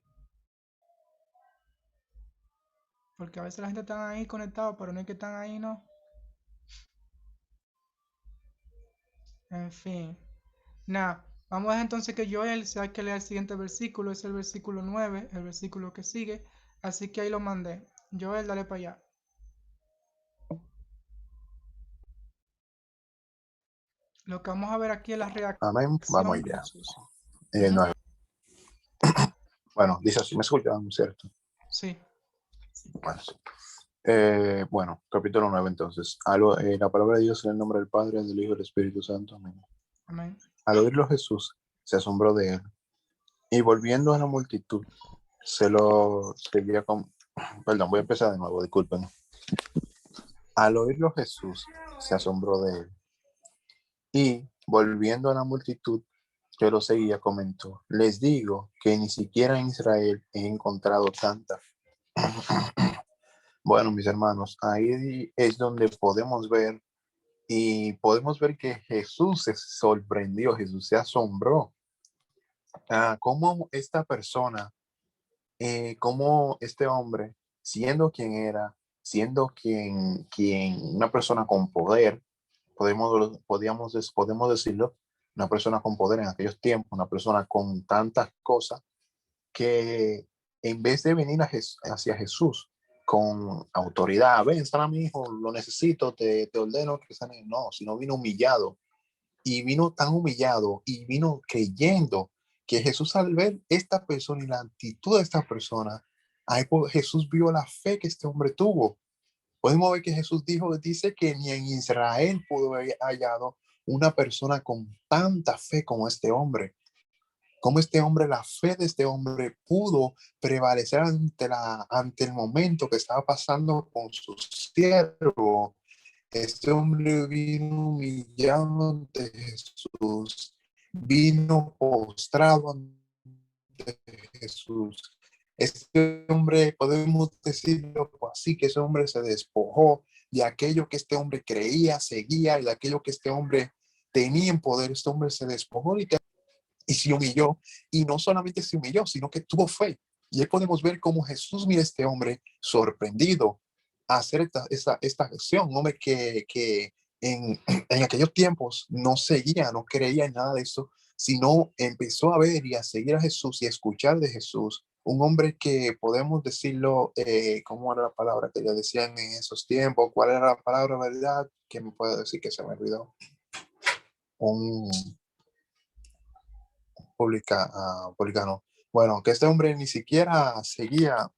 Porque a veces la gente está ahí conectada, pero no es que están ahí, ¿no? En fin. Nada, vamos a ver entonces que Joel sea el que lea el siguiente versículo, es el versículo 9, el versículo que sigue. Así que ahí lo mandé. Joel, dale para allá. Lo que vamos a ver aquí es la Amén. Vamos reacción de allá. Jesús. No, bueno, dice así, me escuchan, ¿cierto? Sí. Bueno, sí. Bueno, capítulo 9 entonces. La palabra de Dios en el nombre del Padre, del Hijo y del Espíritu Santo. Amén. Amén. Al oírlo Jesús se asombró de él y volviendo a la multitud se lo seguía con... Perdón, voy a empezar de nuevo, disculpen. Al oírlo Jesús se asombró de él y volviendo a la multitud que lo seguía comentó, les digo que ni siquiera en Israel he encontrado tanta fe. Bueno, mis hermanos, ahí es donde podemos ver que Jesús se sorprendió, Jesús se asombró. Cómo esta persona, cómo este hombre, siendo quien era, siendo una persona con poder, podemos decirlo, una persona con poder en aquellos tiempos, una persona con tantas cosas, que en vez de venir hacia Jesús con autoridad, ven, sana mi hijo, lo necesito, te ordeno que sane, no, sino vino humillado, y vino tan humillado y vino creyendo que Jesús, al ver esta persona y la actitud de esta persona, ahí Jesús vio la fe que este hombre tuvo. Podemos ver que Jesús dice que ni en Israel pudo haber hallado una persona con tanta fe como este hombre. Como este hombre, la fe de este hombre pudo prevalecer ante el momento que estaba pasando con su siervo. Este hombre vino humillado ante Jesús, vino postrado ante Jesús. Este hombre, podemos decirlo así, que ese hombre se despojó de aquello que este hombre creía, seguía, y de aquello que este hombre tenía en poder. Este hombre se despojó y se humilló, y no solamente se humilló, sino que tuvo fe. Y ahí podemos ver cómo Jesús mira a este hombre sorprendido a hacer esta acción, un hombre que en aquellos tiempos no seguía, no creía en nada de eso, sino empezó a ver y a seguir a Jesús y a escuchar de Jesús. Un hombre que podemos decirlo, ¿cómo era la palabra que le decían en esos tiempos? ¿Cuál era la palabra, verdad? Que me puedo decir que se me olvidó. Un publicano. Bueno, que este hombre ni siquiera seguía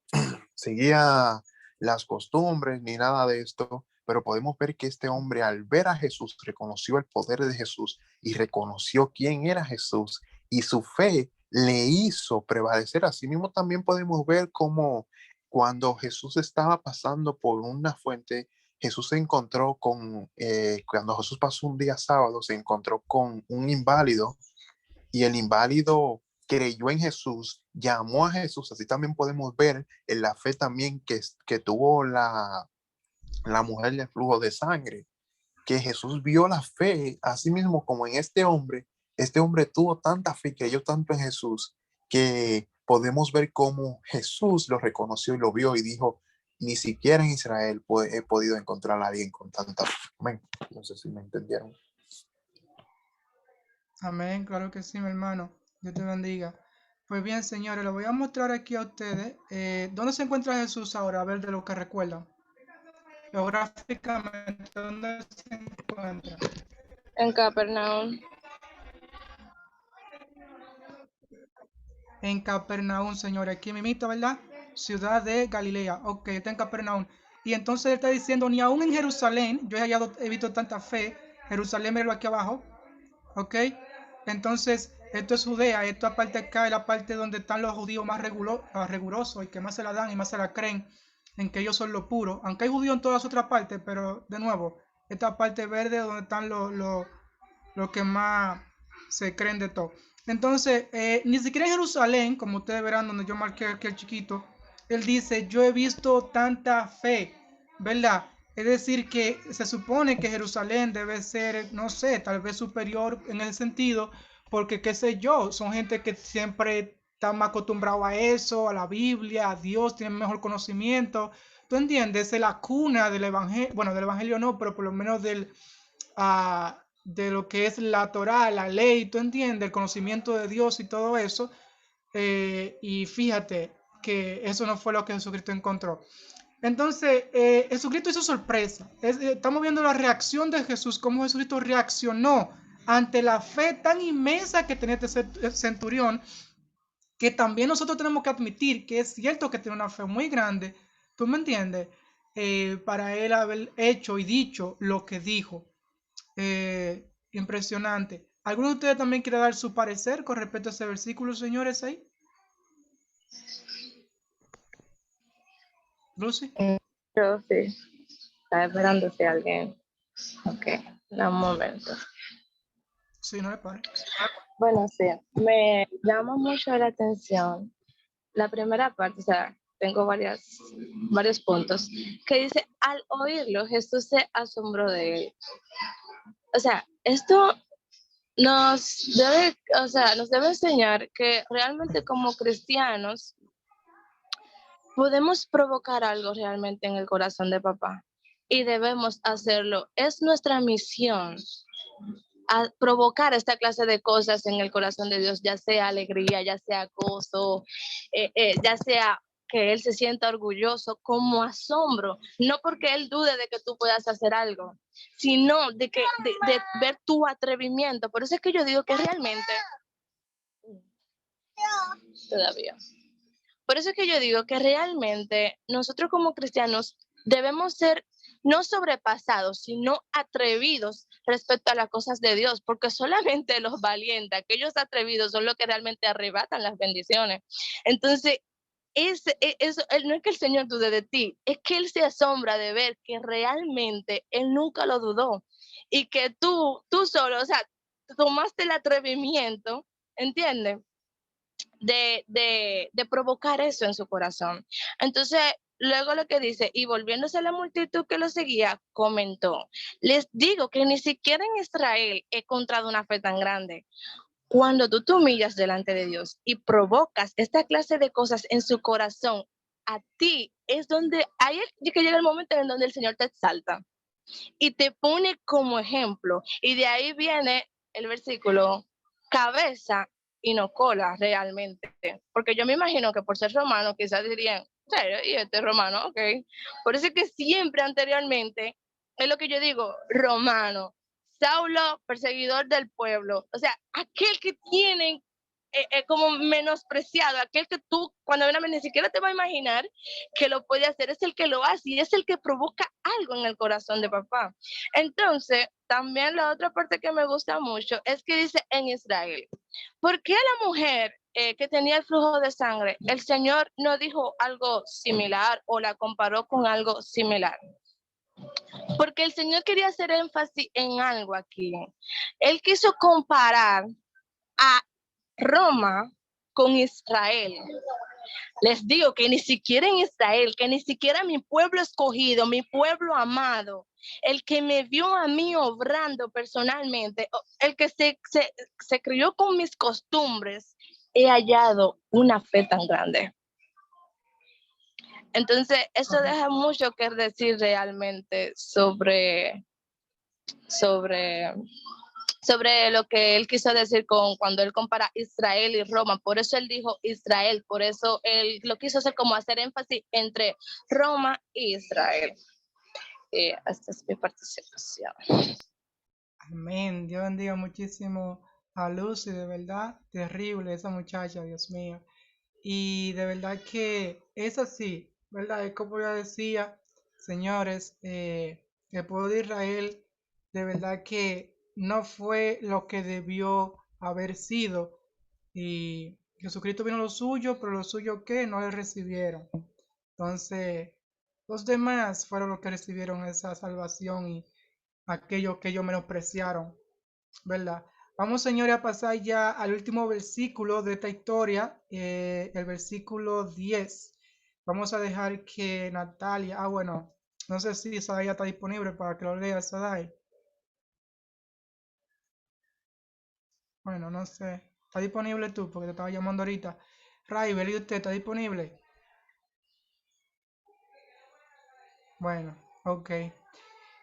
las costumbres ni nada de esto, pero podemos ver que este hombre, al ver a Jesús, reconoció el poder de Jesús y reconoció quién era Jesús, y su fe le hizo prevalecer. Así mismo también podemos ver cómo cuando Jesús estaba pasando por una fuente, Jesús se encontró cuando Jesús pasó un día sábado, se encontró con un inválido, y el inválido creyó en Jesús, llamó a Jesús. Así también podemos ver en la fe también que tuvo la mujer del flujo de sangre, que Jesús vio la fe, así mismo como en este hombre tuvo tanta fe, creyó tanto en Jesús, que podemos ver cómo Jesús lo reconoció y lo vio y dijo, ni siquiera en Israel he podido encontrar a alguien con tanta fe. Amén. No sé si me entendieron. Amén, claro que sí, mi hermano. Dios te bendiga. Pues bien, señores, les voy a mostrar aquí a ustedes dónde se encuentra Jesús ahora, a ver de lo que recuerdan. Geográficamente, ¿dónde se encuentra? En Capernaum. En Capernaum, señores, aquí mismo, ¿verdad? Ciudad de Galilea. Ok, está en Capernaum. Y entonces él está diciendo, ni aún en Jerusalén, yo he visto tanta fe. Jerusalén, míralo aquí abajo. Ok, entonces esto es Judea, esto aparte acá es la parte donde están los judíos más rigurosos y que más se la dan y más se la creen, en que ellos son lo puro, aunque hay judíos en todas las otras partes, pero de nuevo, esta parte verde donde están los que más se creen de todo. Entonces, ni siquiera en Jerusalén, como ustedes verán donde yo marqué aquí el chiquito, él dice, yo he visto tanta fe, ¿verdad? Es decir, que se supone que Jerusalén debe ser, no sé, tal vez superior en el sentido, porque qué sé yo, son gente que siempre están más acostumbrados a eso, a la Biblia, a Dios, tienen mejor conocimiento. ¿Tú entiendes? Es la cuna del evangelio, bueno, del evangelio no, pero por lo menos de lo que es la Torá, la ley, ¿tú entiendes? El conocimiento de Dios y todo eso. Y fíjate que eso no fue lo que Jesucristo encontró. Entonces, Jesucristo hizo sorpresa. Estamos viendo la reacción de Jesús, cómo Jesucristo reaccionó ante la fe tan inmensa que tenía este centurión, que también nosotros tenemos que admitir que es cierto que tiene una fe muy grande, ¿tú me entiendes? Para él haber hecho y dicho lo que dijo. Impresionante. ¿Alguno de ustedes también quiere dar su parecer con respecto a ese versículo, señores, ahí? Lucy. Yo sí. Estaba esperando si alguien. Ok, un momento. Sí, no le pare. Bueno, sí, me llama mucho la atención la primera parte, o sea, tengo varios puntos, que dice, al oírlo, Jesús se asombró de él. O sea, esto nos debe enseñar que realmente como cristianos podemos provocar algo realmente en el corazón de papá y debemos hacerlo. Es nuestra misión a provocar esta clase de cosas en el corazón de Dios, ya sea alegría, ya sea gozo, ya sea que Él se sienta orgulloso, como asombro, no porque Él dude de que tú puedas hacer algo, sino de ver tu atrevimiento. Por eso es que yo digo que realmente, todavía, por eso es que yo digo que realmente nosotros como cristianos debemos ser no sobrepasados, sino atrevidos respecto a las cosas de Dios, porque solamente los valientes, aquellos atrevidos, son los que realmente arrebatan las bendiciones. Entonces, no es que el Señor dude de ti, es que Él se asombra de ver que realmente Él nunca lo dudó y que tú solo, o sea, tomaste el atrevimiento, ¿entiendes? de provocar eso en su corazón. Entonces, luego lo que dice, y volviéndose a la multitud que lo seguía, comentó, les digo que ni siquiera en Israel he encontrado una fe tan grande. Cuando tú te humillas delante de Dios y provocas esta clase de cosas en su corazón, a ti es donde hay que llega el momento en donde el Señor te exalta y te pone como ejemplo. Y de ahí viene el versículo, cabeza y no cola realmente. Porque yo me imagino que por ser romano quizás dirían, ¿serio? ¿Y este romano? Ok. Por eso es que siempre anteriormente, es lo que yo digo, romano. Saulo, perseguidor del pueblo. O sea, aquel que tienen como menospreciado, aquel que tú cuando ven a ni siquiera te va a imaginar que lo puede hacer, es el que lo hace y es el que provoca algo en el corazón de papá. Entonces, también la otra parte que me gusta mucho es que dice en Israel, ¿por qué la mujer que tenía el flujo de sangre, el Señor no dijo algo similar o la comparó con algo similar? Porque el Señor quería hacer énfasis en algo aquí. Él quiso comparar a Roma con Israel. Les digo que ni siquiera en Israel, que ni siquiera mi pueblo escogido, mi pueblo amado, el que me vio a mí obrando personalmente, el que se crió con mis costumbres, he hallado una fe tan grande. Entonces, eso deja mucho que decir realmente sobre lo que él quiso decir cuando él compara Israel y Roma. Por eso él dijo Israel, por eso él lo quiso hacer como hacer énfasis entre Roma y Israel. Esta es mi participación. Amén. Dios bendiga muchísimo a Lucy, de verdad, terrible esa muchacha, Dios mío. Y de verdad que es así, ¿verdad? Es como yo decía, señores, el pueblo de Israel, de verdad que no fue lo que debió haber sido. Y Jesucristo vino a lo suyo, pero lo suyo que no le recibieron. Entonces, los demás fueron los que recibieron esa salvación y aquellos que ellos menospreciaron, ¿verdad? Vamos, señores, a pasar ya al último versículo de esta historia, el versículo 10. Vamos a dejar que Natalia, bueno, no sé si Sadai está disponible para que lo lea, Sadai. Bueno, no sé. ¿Está disponible tú? Porque te estaba llamando ahorita. Raibel, ¿y usted está disponible? Bueno, ok.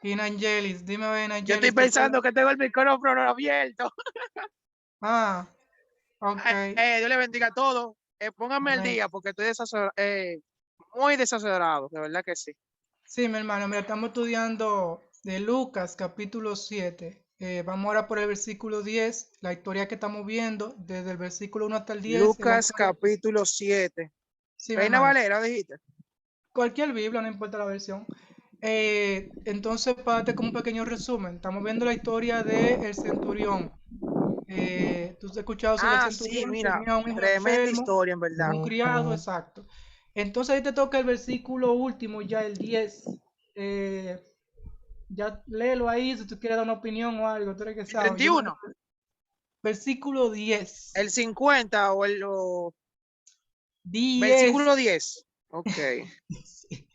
Y Nangelis, dime, Nangelis. Yo estoy pensando que tengo el micrófono abierto. Ah, ok. Dios le bendiga a todos. Pónganme el Amén. día porque estoy muy desacelerado, de verdad que sí. Sí, mi hermano, mira, estamos estudiando de Lucas capítulo 7. Vamos ahora por el versículo 10, la historia que estamos viendo desde el versículo 1 hasta el 10. Lucas capítulo 7. Sí, mi Reina hermano. Valera, dijiste. Cualquier Biblia, no importa la versión. Entonces, para darte como un pequeño resumen, estamos viendo la historia del centurión. Tú has escuchado sobre el centurión, Sí, mira, tenía un hijo tremenda enfermo, historia, en verdad. un criado, exacto. Entonces ahí te toca el versículo último, ya el 10. Ya léelo ahí si tú quieres dar una opinión o algo, tú eres que El sabes. 31, Versículo 10. el 50 o el 10. versículo 10. Ok. Sí.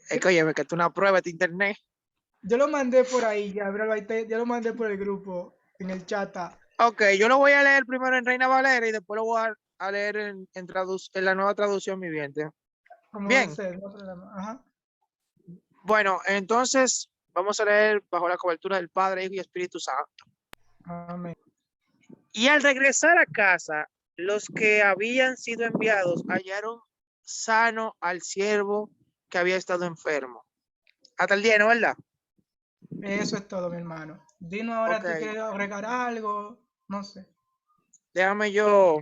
Es que oye, que es una prueba de internet. Yo lo mandé por ahí, ya, bro, ya lo mandé por el grupo, en el chat. Ok, yo lo voy a leer primero en Reina Valera y después lo voy a leer en la nueva traducción viviente. Como Bien. debe ser, no problema. Ajá. Bueno, entonces vamos a leer bajo la cobertura del Padre, Hijo y Espíritu Santo. Amén. Y al regresar a casa, los que habían sido enviados hallaron sano al siervo que había estado enfermo. Hasta el día, ¿no, verdad? Eso es todo, mi hermano. Dinos ahora, Ok. ¿tú quieres agregar algo? No sé. Déjame yo,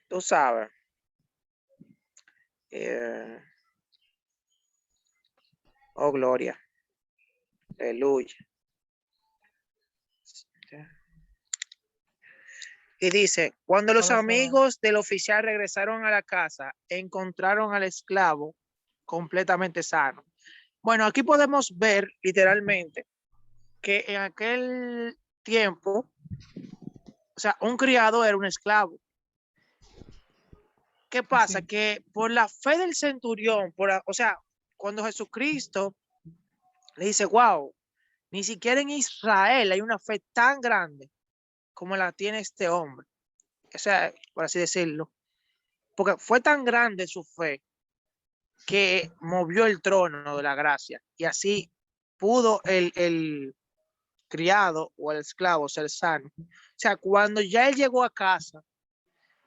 tú sabes. Oh, gloria. Aleluya. Y dice, cuando los amigos del oficial regresaron a la casa, encontraron al esclavo completamente sano. Bueno, aquí podemos ver literalmente que en aquel tiempo O sea, un criado era un esclavo. ¿Qué pasa? Sí. Que por la fe del centurión, o sea, cuando Jesucristo le dice, wow, ni siquiera en Israel hay una fe tan grande como la tiene este hombre. O sea, por así decirlo. Porque fue tan grande su fe que movió el trono de la gracia. Y así pudo el criado o el esclavo ser sano. O sea, cuando ya él llegó a casa,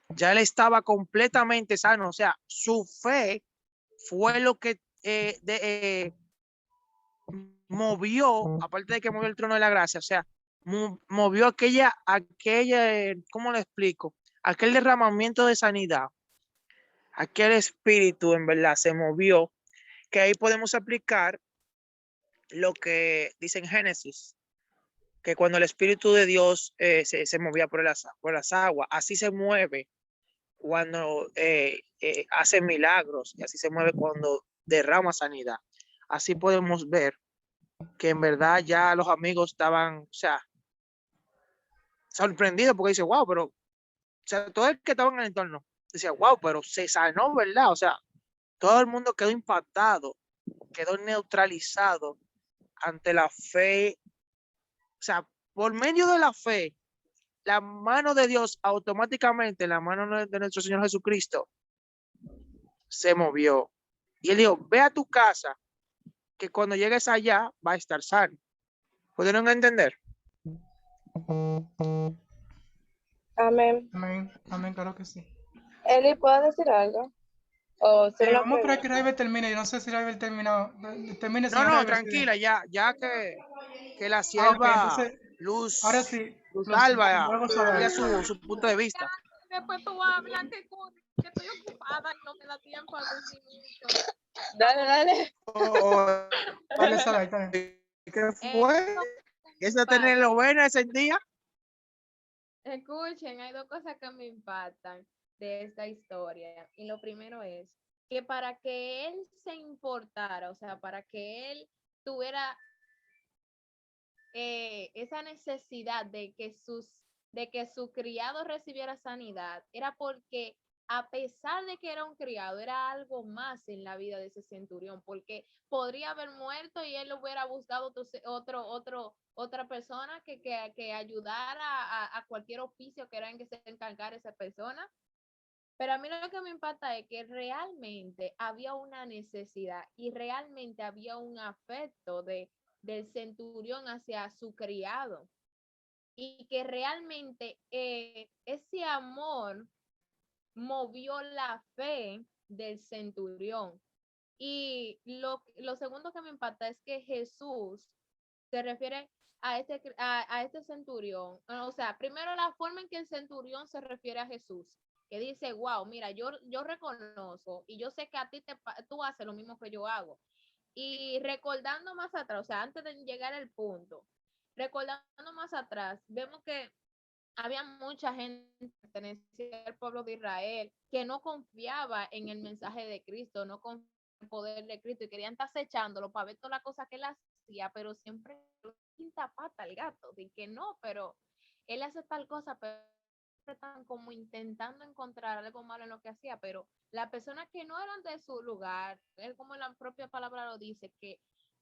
ya él estaba completamente sano. O sea, su fe fue lo que movió, aparte de que movió el trono de la gracia, o sea, movió aquella, ¿cómo le explico? Aquel derramamiento de sanidad, aquel espíritu en verdad se movió, que ahí podemos aplicar lo que dice en Génesis, que cuando el Espíritu de Dios se movía por las aguas, así se mueve cuando hace milagros y así se mueve cuando derrama sanidad. Así podemos ver que en verdad ya los amigos estaban, o sea, sorprendidos porque dice, wow, pero, o sea, todo el que estaba en el entorno decía, wow, pero se sanó, ¿verdad? O sea, todo el mundo quedó impactado, quedó neutralizado ante la fe, o sea, por medio de la fe, la mano de Dios automáticamente, la mano de nuestro Señor Jesucristo, se movió. Y él dijo, ve a tu casa, que cuando llegues allá va a estar sano. ¿Pudieron entender? Amén. Amén, amén, claro que sí. Eli, ¿puedo decir algo? O hacer una Vamos a esperar que pregunta. Raibel termine. Yo no sé si Raibel terminó. Termine, No, señor no, Raibel. tranquila, ya que la Ok, sierva entonces, ahora Luz, sí, Luz Luz, Alba vamos a diga ver. su punto de vista. Después tú hablas que estoy ocupada y no me da tiempo a 2 minutos. Dale, dale. Dale, Sara, ahí está bien. ¿Qué fue? ¿Esa telenovela ese día? Escuchen, hay 2 cosas que me impactan de esta historia. Y lo primero es que para que él se importara, o sea, para que él tuviera esa necesidad de que su criado recibiera sanidad, era porque a pesar de que era un criado, era algo más en la vida de ese centurión, porque podría haber muerto y él hubiera buscado otra persona que ayudara a cualquier oficio que era en que se encargara esa persona. Pero a mí lo que me impacta es que realmente había una necesidad y realmente había un afecto del centurión hacia su criado y que realmente ese amor movió la fe del centurión. Y lo segundo que me impacta es que Jesús se refiere a este centurión. O sea, primero la forma en que el centurión se refiere a Jesús, que dice, wow, mira, yo reconozco y yo sé que a ti tú haces lo mismo que yo hago. Y recordando más atrás, o sea, antes de llegar al punto, recordando más atrás, vemos que había mucha gente que pertenecía al pueblo de Israel que no confiaba en el mensaje de Cristo, no confiaba en el poder de Cristo y querían estar acechándolo para ver todas las cosas que él hacía, pero siempre quinta pata al gato, de que no, pero él hace tal cosa, pero están como intentando encontrar algo malo en lo que hacía, pero las personas que no eran de su lugar, él como la propia palabra lo dice, que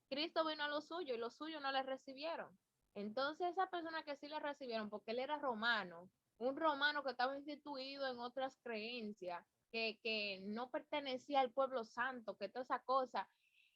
Cristo vino a lo suyo y los suyos no le recibieron. Entonces, esas personas que sí le recibieron, porque él era romano, un romano que estaba instituido en otras creencias, que no pertenecía al pueblo santo, que toda esa cosa.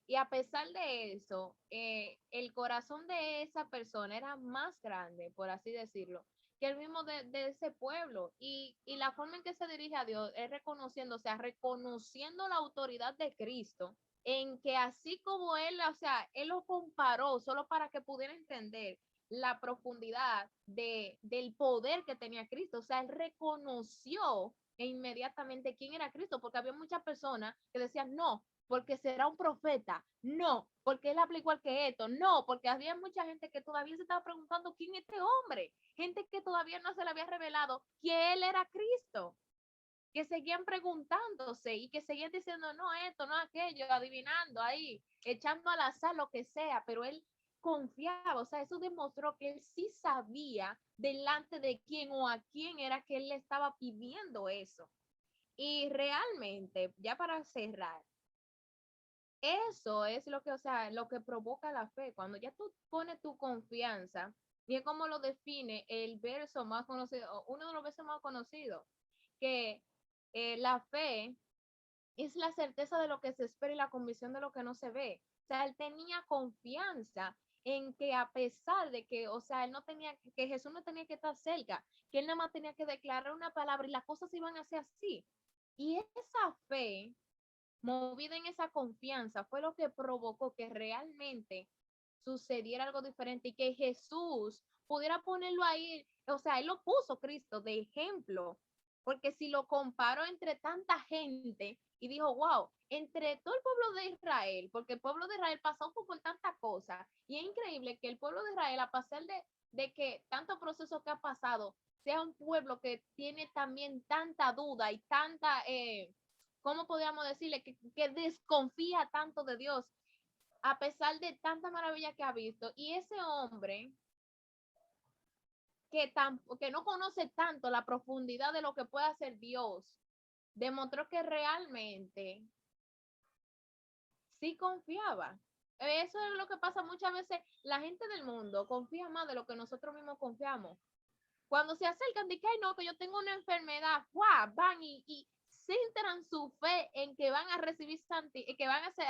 Y a pesar de eso, el corazón de esa persona era más grande, por así decirlo, que el mismo de ese pueblo. Y la forma en que se dirige a Dios es reconociendo, o sea, reconociendo la autoridad de Cristo, en que así como él, o sea, él lo comparó solo para que pudiera entender la profundidad del poder que tenía Cristo. O sea, él reconoció inmediatamente quién era Cristo, porque había muchas personas que decían, no, porque será un profeta, no, porque él habla igual que esto, no, porque había mucha gente que todavía se estaba preguntando quién es este hombre, gente que todavía no se le había revelado que él era Cristo, que seguían preguntándose y que seguían diciendo, no esto, no aquello, adivinando ahí, echando al azar lo que sea, pero él confiaba, o sea, eso demostró que él sí sabía delante de quién o a quién era que él le estaba pidiendo eso. Y realmente, ya para cerrar, eso es lo que, o sea, lo que provoca la fe. Cuando ya tú pones tu confianza, y es como lo define el verso más conocido, uno de los versos más conocidos, que la fe es la certeza de lo que se espera y la convicción de lo que no se ve. O sea, él tenía confianza en que a pesar de que, o sea, él no tenía, que Jesús no tenía que estar cerca, que él nada más tenía que declarar una palabra y las cosas iban a ser así. Y esa fe, movida en esa confianza, fue lo que provocó que realmente sucediera algo diferente y que Jesús pudiera ponerlo ahí, o sea, él lo puso Cristo de ejemplo, porque si lo comparó entre tanta gente y dijo, wow, entre todo el pueblo de Israel, porque el pueblo de Israel pasó por tantas cosas, y es increíble que el pueblo de Israel, a pesar de que tanto proceso que ha pasado, sea un pueblo que tiene también tanta duda y tanta, ¿cómo podríamos decirle? Que desconfía tanto de Dios, a pesar de tanta maravilla que ha visto. Y ese hombre que no conoce tanto la profundidad de lo que puede hacer Dios, demostró que realmente sí confiaba. Eso es lo que pasa muchas veces. La gente del mundo confía más de lo que nosotros mismos confiamos. Cuando se acercan de que, ay, no, que yo tengo una enfermedad, ¡guau! Van y centran su fe en que van a recibir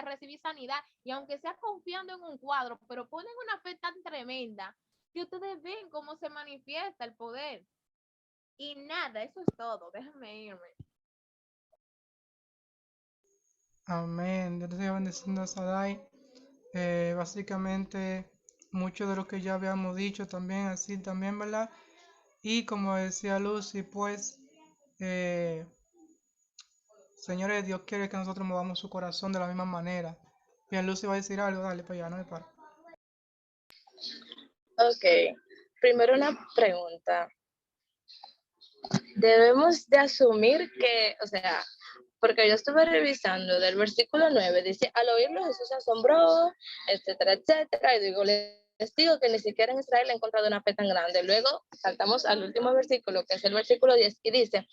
recibir sanidad, y aunque sea confiando en un cuadro, pero ponen una fe tan tremenda que ustedes ven cómo se manifiesta el poder. Y nada, eso es todo. Déjame irme. Amén. Dios te siga bendiciendo, Sadai. Básicamente, mucho de lo que ya habíamos dicho también, así también, ¿verdad? Y como decía Lucy, pues, señores, Dios quiere que nosotros movamos su corazón de la misma manera. Bien, Lucy va a decir algo, dale para allá, no me paro. Ok, primero una pregunta. Debemos de asumir que, o sea, porque yo estuve revisando del versículo 9, dice, al oírlo Jesús se asombró, etcétera, etcétera, y digo, les digo que ni siquiera en Israel he encontrado una fe tan grande. Luego saltamos al último versículo, que es el versículo 10, y dice,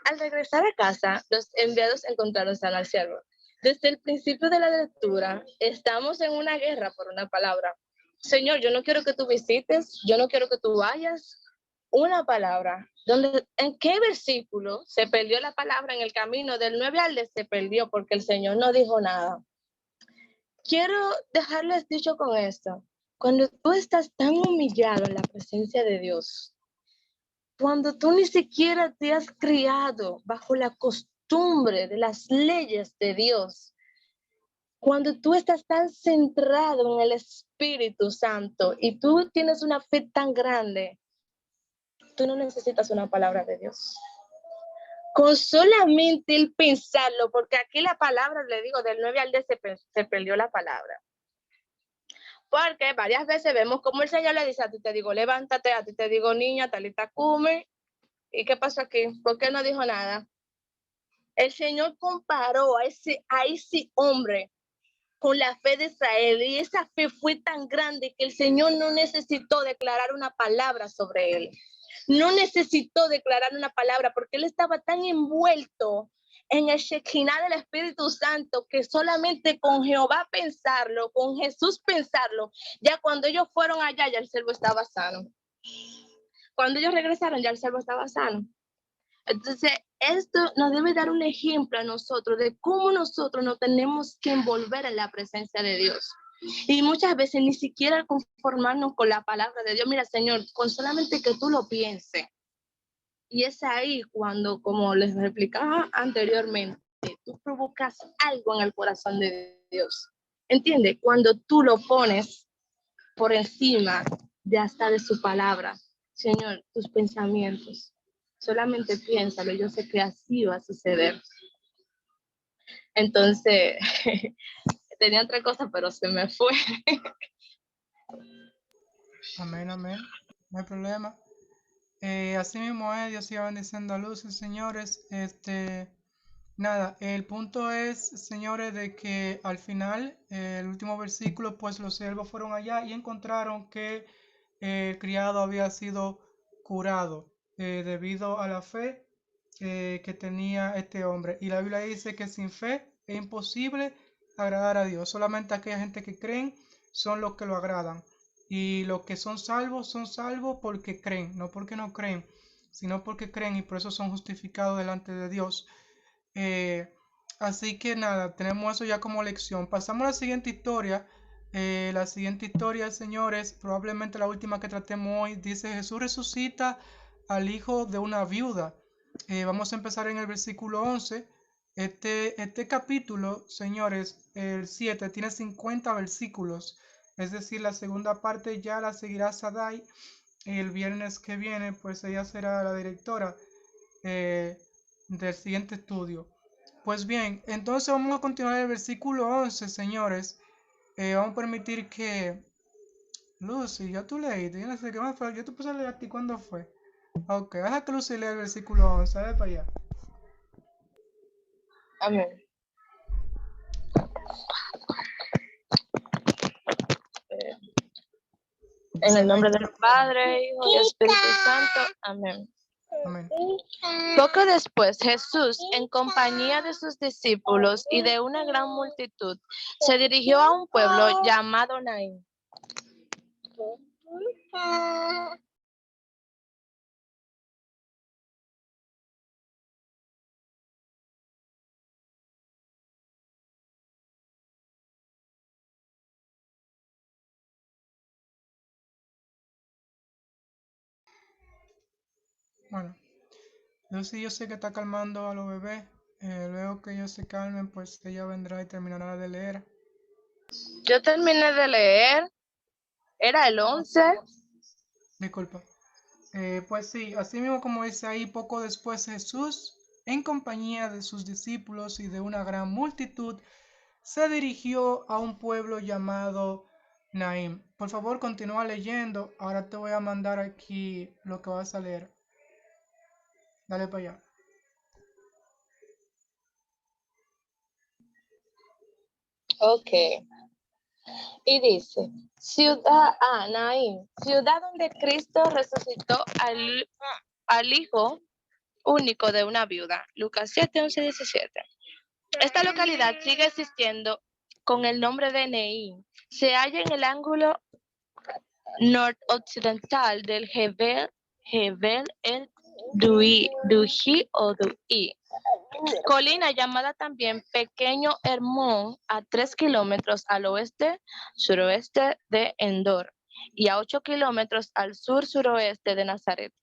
al regresar a casa, los enviados encontraron sano al siervo. Desde el principio de la lectura, estamos en una guerra por una palabra. Señor, yo no quiero que tú visites, yo no quiero que tú vayas. Una palabra. ¿En qué versículo se perdió la palabra en el camino del 9 al 10? Se perdió porque el Señor no dijo nada. Quiero dejarles dicho con esto. Cuando tú estás tan humillado en la presencia de Dios, cuando tú ni siquiera te has criado bajo la costumbre de las leyes de Dios, cuando tú estás tan centrado en el Espíritu Santo y tú tienes una fe tan grande, tú no necesitas una palabra de Dios. Con solamente el pensarlo, porque aquí la palabra, le digo, del 9 al 10 se perdió la palabra. Porque varias veces vemos como el Señor le dice, a ti te digo, levántate, a ti te digo, niña, talita cume. ¿Y qué pasó aquí? ¿Por qué no dijo nada? El Señor comparó a ese hombre con la fe de Israel, y esa fe fue tan grande que el Señor no necesitó declarar una palabra sobre él. No necesitó declarar una palabra porque él estaba tan envuelto en el Shekinah del Espíritu Santo que solamente con Jehová pensarlo, con Jesús pensarlo, ya cuando ellos fueron allá, ya el siervo estaba sano. Cuando ellos regresaron, ya el siervo estaba sano. Entonces, esto nos debe dar un ejemplo a nosotros de cómo nosotros nos tenemos que envolver en la presencia de Dios. Y muchas veces ni siquiera conformarnos con la palabra de Dios. Mira, Señor, con solamente que tú lo pienses. Y es ahí cuando, como les explicaba anteriormente, tú provocas algo en el corazón de Dios. ¿Entiendes? Cuando tú lo pones por encima de hasta de su palabra. Señor, tus pensamientos. Solamente piénsalo, yo sé que así va a suceder. Entonces, tenía otra cosa, pero se me fue. Amén, amén. No hay problema. Así mismo es, Dios siga bendiciendo a Lucy, señores. Nada, el punto es, señores, de que al final, el último versículo, pues los siervos fueron allá y encontraron que el criado había sido curado debido a la fe que tenía este hombre. Y la Biblia dice que sin fe es imposible agradar a Dios. Solamente aquella gente que creen son los que lo agradan. Y los que son salvos porque creen, no porque no creen, sino porque creen y por eso son justificados delante de Dios. Así que nada, tenemos eso ya como lección. Pasamos a la siguiente historia. La siguiente historia, señores, probablemente la última que tratemos hoy, dice Jesús resucita al hijo de una viuda. Vamos a empezar en el versículo 11. Este capítulo, señores, el 7, tiene 50 versículos. Es decir, la segunda parte ya la seguirá Sadai. El viernes que viene, pues ella será la directora del siguiente estudio. Pues bien, entonces vamos a continuar el versículo 11, señores. Vamos a permitir que... Lucy, ya tú leíste, yo no sé qué más fue. Yo te puse a leer a ti cuándo fue. Ok, deja que Lucy lea el versículo 11, dale para allá. Amén. En el nombre del Padre, Hijo y Espíritu Santo. Amén. Amén. Poco después, Jesús, en compañía de sus discípulos y de una gran multitud, se dirigió a un pueblo llamado Naín. Bueno, Lucy yo sé que está calmando a los bebés. Luego que ellos se calmen, pues ella vendrá y terminará de leer. Yo terminé de leer, era el 11. Disculpa. Pues sí, así mismo como dice ahí, poco después Jesús, en compañía de sus discípulos y de una gran multitud, se dirigió a un pueblo llamado Naim. Por favor, continúa leyendo. Ahora te voy a mandar aquí lo que vas a leer. Dale para allá. Ok. Y dice, Naín, ciudad donde Cristo resucitó al hijo único de una viuda. Lucas 7, 11, 17. Esta localidad sigue existiendo con el nombre de Naín. Se halla en el ángulo noroccidental del Jebel el Duí o Duí. Colina llamada también Pequeño Hermón, a 3 kilómetros al oeste-suroeste de Endor y a 8 kilómetros al sur-suroeste de Nazaret.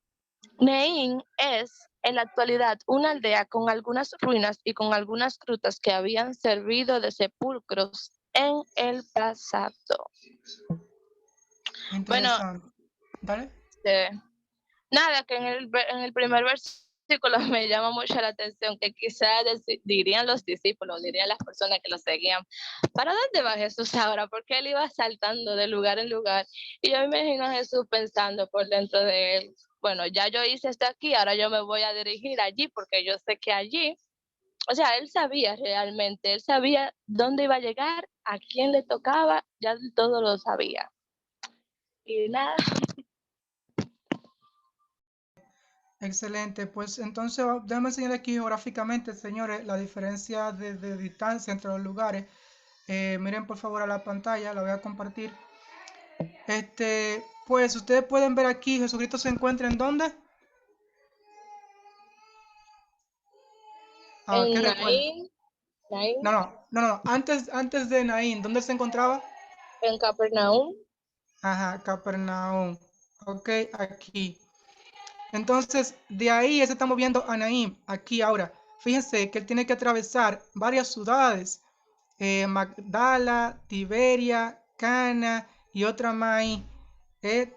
Naín es en la actualidad una aldea con algunas ruinas y con algunas grutas que habían servido de sepulcros en el pasado. Interesante. Dale. Nada, que en el primer versículo me llama mucho la atención, que quizás dirían los discípulos, dirían las personas que lo seguían, ¿para dónde va Jesús ahora? Porque él iba saltando de lugar en lugar. Y yo me imagino a Jesús pensando por dentro de él, bueno, ya yo hice esto aquí, ahora yo me voy a dirigir allí, porque yo sé que allí, o sea, él sabía realmente, él sabía dónde iba a llegar, a quién le tocaba, ya todo lo sabía. Y nada. Excelente, pues entonces déjame enseñar aquí geográficamente, señores, la diferencia de distancia entre los lugares. Miren por favor a la pantalla, la voy a compartir. Pues ustedes pueden ver aquí, Jesucristo se encuentra ¿en dónde? ¿Qué recuerdan? Naín, No, antes de Naín, ¿dónde se encontraba? en Capernaum. Ajá, Capernaum. Ok, aquí. Entonces, de ahí se está moviendo a Naín, aquí ahora. Fíjense que él tiene que atravesar varias ciudades. Magdala, Tiberia, Cana y otra más.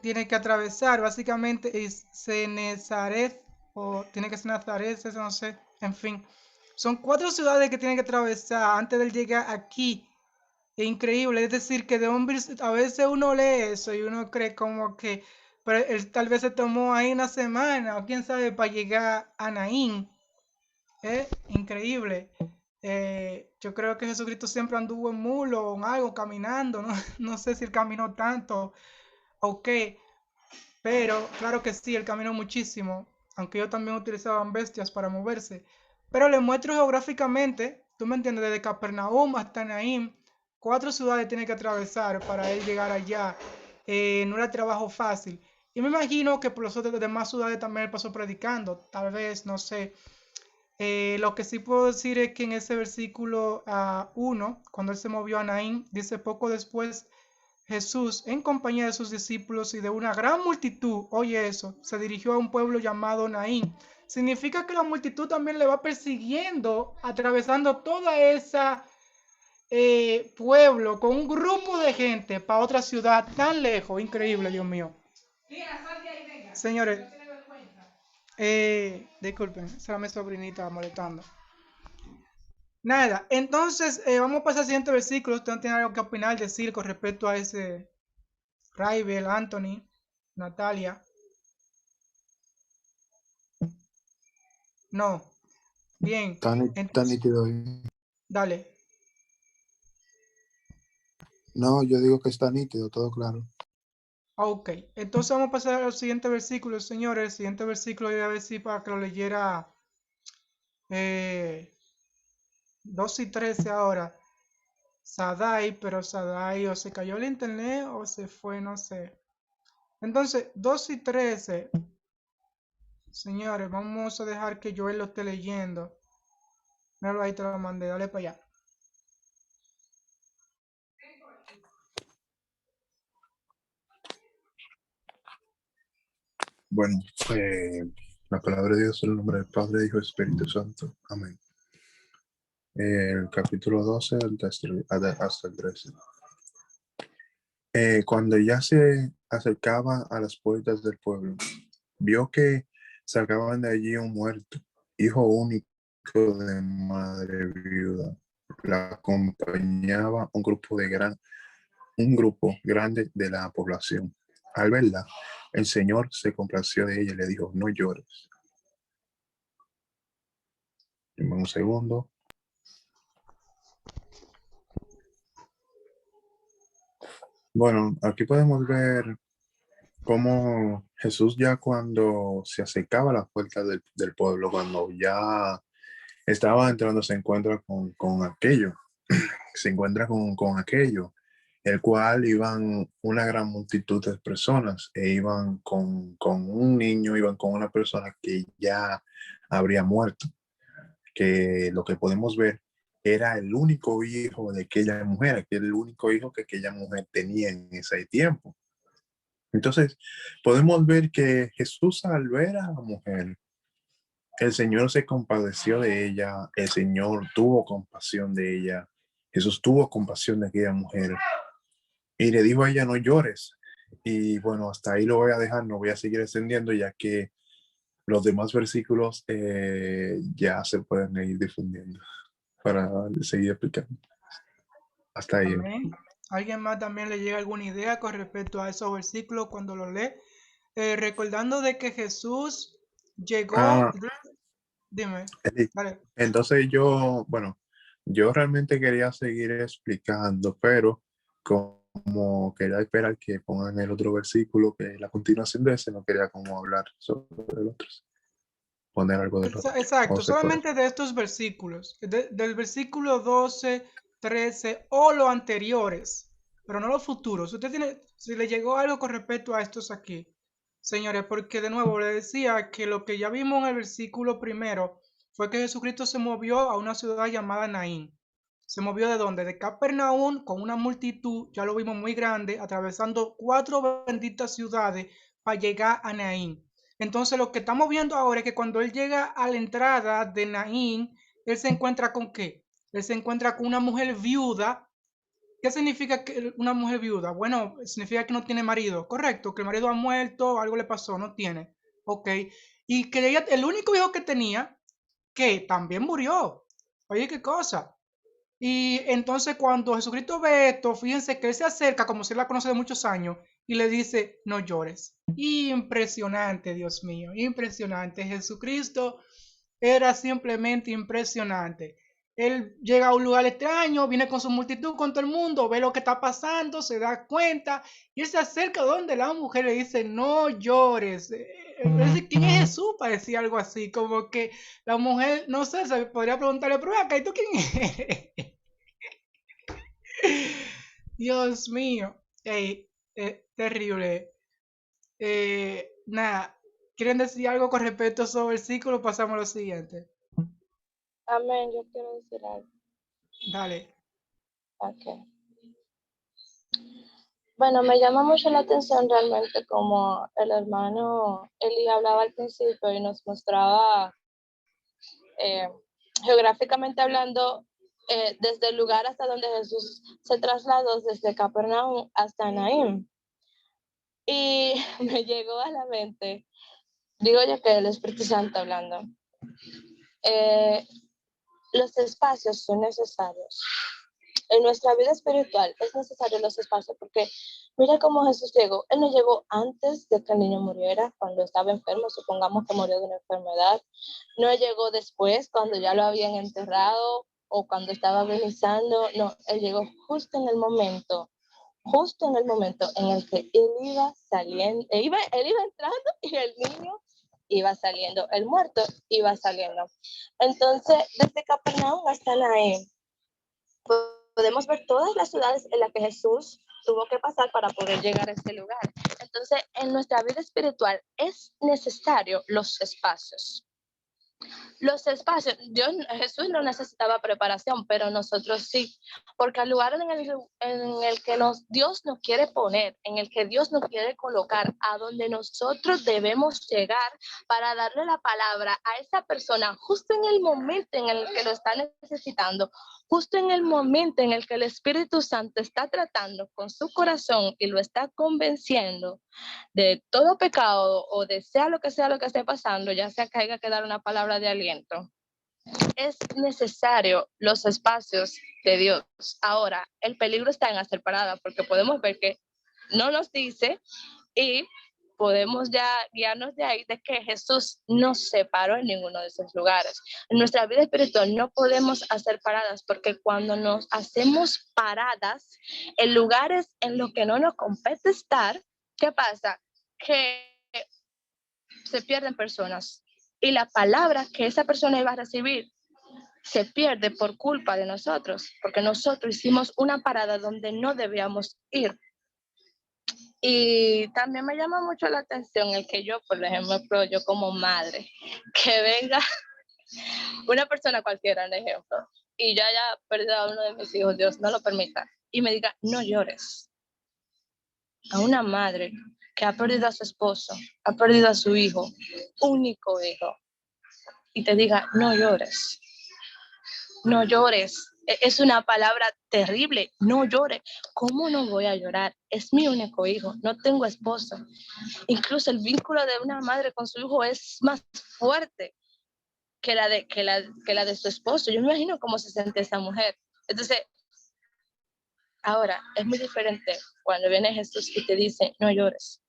Tiene que atravesar, básicamente es Cenezaret, o tiene que ser Nazaret, eso no sé, en fin. Son 4 ciudades que tiene que atravesar antes de llegar aquí. Es increíble, es decir, que de un a veces uno lee eso y uno cree como que, pero él tal vez se tomó ahí una semana o quién sabe para llegar a Naín. Es increíble. Yo creo que Jesucristo siempre anduvo en mulo o en algo, caminando, ¿no? No sé si él caminó tanto o qué, pero claro que sí, él caminó muchísimo, aunque ellos también utilizaban bestias para moverse. Pero le muestro geográficamente, tú me entiendes, desde Capernaum hasta Naín, 4 ciudades tiene que atravesar para él llegar allá. No era trabajo fácil. Y me imagino que por las otras demás ciudades también él pasó predicando, tal vez, no sé. Lo que sí puedo decir es que en ese versículo 1, cuando él se movió a Naín, dice poco después Jesús, en compañía de sus discípulos y de una gran multitud, oye eso, se dirigió a un pueblo llamado Naín. Significa que la multitud también le va persiguiendo, atravesando toda esa pueblo con un grupo de gente para otra ciudad tan lejos. Increíble, Dios mío. Señores, disculpen, esa era mi sobrinita molestando. Nada, entonces vamos a pasar al siguiente versículo. Usted no tiene algo que opinar, decir con respecto a ese Raibel, Anthony, Natalia. No. Bien. Tan Entonces, nítido. dale. No, yo digo que está nítido, todo claro. Ok. Entonces vamos a pasar al siguiente versículo, señores. El siguiente versículo voy a decir para que lo leyera 2 y 13 ahora. Sadai, pero Sadai o se cayó el internet o se fue, no sé. Entonces, 2 y 13. Señores, vamos a dejar que Joel lo esté leyendo. Míralo ahí, te lo mandé, dale para allá. Bueno, la palabra de Dios en el nombre del Padre, Hijo y Espíritu Santo. Amén. El capítulo 12 hasta el 13. Cuando ya se acercaba a las puertas del pueblo, vio que sacaban de allí un muerto, hijo único de madre viuda. La acompañaba un grupo grande de la población. Al verla, el Señor se complació de ella y le dijo: no llores. Dame un segundo. Bueno, aquí podemos ver cómo Jesús, ya cuando se acercaba a las puertas del pueblo, cuando ya estaba entrando, se encuentra con aquello, el cual iban una gran multitud de personas e iban con un niño, iban con una persona que ya habría muerto, que lo que podemos ver era el único hijo de aquella mujer, el único hijo que aquella mujer tenía en ese tiempo. Entonces, podemos ver que Jesús, al ver a la mujer, el Señor se compadeció de ella, el Señor tuvo compasión de ella, Jesús tuvo compasión de aquella mujer y le dijo a ella: no llores. Y bueno, hasta ahí lo voy a dejar, no voy a seguir extendiendo, ya que los demás versículos ya se pueden ir difundiendo para seguir explicando. Hasta ahí. Amén. ¿Alguien más también le llega alguna idea con respecto a esos versículos cuando lo lee? Recordando de que Jesús llegó. Dime. Vale. Entonces yo realmente quería seguir explicando, pero como quería esperar que pongan el otro versículo, que es la continuación de ese, no quería como hablar sobre el otro. Poner algo de otro. Exacto, solamente de estos versículos, del versículo 12, 13 o los anteriores, pero no los futuros. Usted tiene, si le llegó algo con respecto a estos aquí, señores, porque de nuevo le decía que lo que ya vimos en el versículo primero fue que Jesucristo se movió a una ciudad llamada Naín. ¿Se movió de dónde? De Capernaum, con una multitud, ya lo vimos, muy grande, atravesando 4 benditas ciudades para llegar a Naín. Entonces lo que estamos viendo ahora es que cuando él llega a la entrada de Naín, él se encuentra con ¿qué? Él se encuentra con una mujer viuda. ¿Qué significa que una mujer viuda? Bueno, significa que no tiene marido, correcto, que el marido ha muerto, algo le pasó, no tiene. Ok. Y que ella, el único hijo que tenía, que también murió. Oye, qué cosa. Y entonces cuando Jesucristo ve esto, fíjense que él se acerca como si él la conoce de muchos años y le dice: no llores. Impresionante, Dios mío, impresionante. Jesucristo era simplemente impresionante. Él llega a un lugar extraño, viene con su multitud, con todo el mundo, ve lo que está pasando, se da cuenta y él se acerca donde la mujer le dice, no llores. Dice, ¿quién es Jesús? Para decir algo así, como que la mujer, no sé, se podría preguntarle, pero acá, ¿y tú quién eres? Dios mío, ey, terrible. Nada, ¿quieren decir algo con respecto sobre el círculo? Pasamos a lo siguiente. Amén, yo quiero decir algo. Dale. Ok. Bueno, me llama mucho la atención realmente como el hermano Eli hablaba al principio y nos mostraba geográficamente hablando desde el lugar hasta donde Jesús se trasladó, desde Capernaum hasta Naín. Y me llegó a la mente, digo yo que el Espíritu Santo hablando, los espacios son necesarios. En nuestra vida espiritual es necesario los espacios porque mira cómo Jesús llegó. Él no llegó antes de que el niño muriera, cuando estaba enfermo, supongamos que murió de una enfermedad. No llegó después, cuando ya lo habían enterrado o cuando estaba agonizando. No, él llegó justo en el momento en el que él iba saliendo, él iba entrando y el niño iba saliendo, el muerto iba saliendo. Entonces, desde Capernaum hasta Naín, podemos ver todas las ciudades en las que Jesús tuvo que pasar para poder llegar a este lugar. Entonces, en nuestra vida espiritual es necesario los espacios. Los espacios, Jesús no necesitaba preparación, pero nosotros sí, porque al lugar en el que Dios nos quiere poner, en el que Dios nos quiere colocar, a donde nosotros debemos llegar para darle la palabra a esa persona justo en el momento en el que lo está necesitando, justo en el momento en el que el Espíritu Santo está tratando con su corazón y lo está convenciendo de todo pecado o de sea lo que esté pasando, ya sea que haya que dar una palabra de aliento. Es necesario los espacios de Dios. Ahora, el peligro está en hacer parada, porque podemos ver que no nos dice y podemos ya guiarnos de ahí de que Jesús nos separó en ninguno de esos lugares. En nuestra vida espiritual no podemos hacer paradas porque cuando nos hacemos paradas en lugares en los que no nos compete estar, ¿qué pasa? Que se pierden personas y la palabra que esa persona iba a recibir se pierde por culpa de nosotros, porque nosotros hicimos una parada donde no debíamos ir. Y también me llama mucho la atención el que yo, por ejemplo, yo como madre, que venga una persona cualquiera, por ejemplo, y yo haya perdido a uno de mis hijos, Dios no lo permita, y me diga, no llores. A una madre que ha perdido a su esposo, ha perdido a su hijo, único hijo, y te diga, no llores. No llores. Es una palabra terrible. No llores. ¿Cómo no voy a llorar? Es mi único hijo. No tengo esposo. Incluso el vínculo de una madre con su hijo es más fuerte que la de su esposo. Yo me imagino cómo se siente esa mujer. Entonces, ahora es muy diferente cuando viene Jesús y te dice, no llores.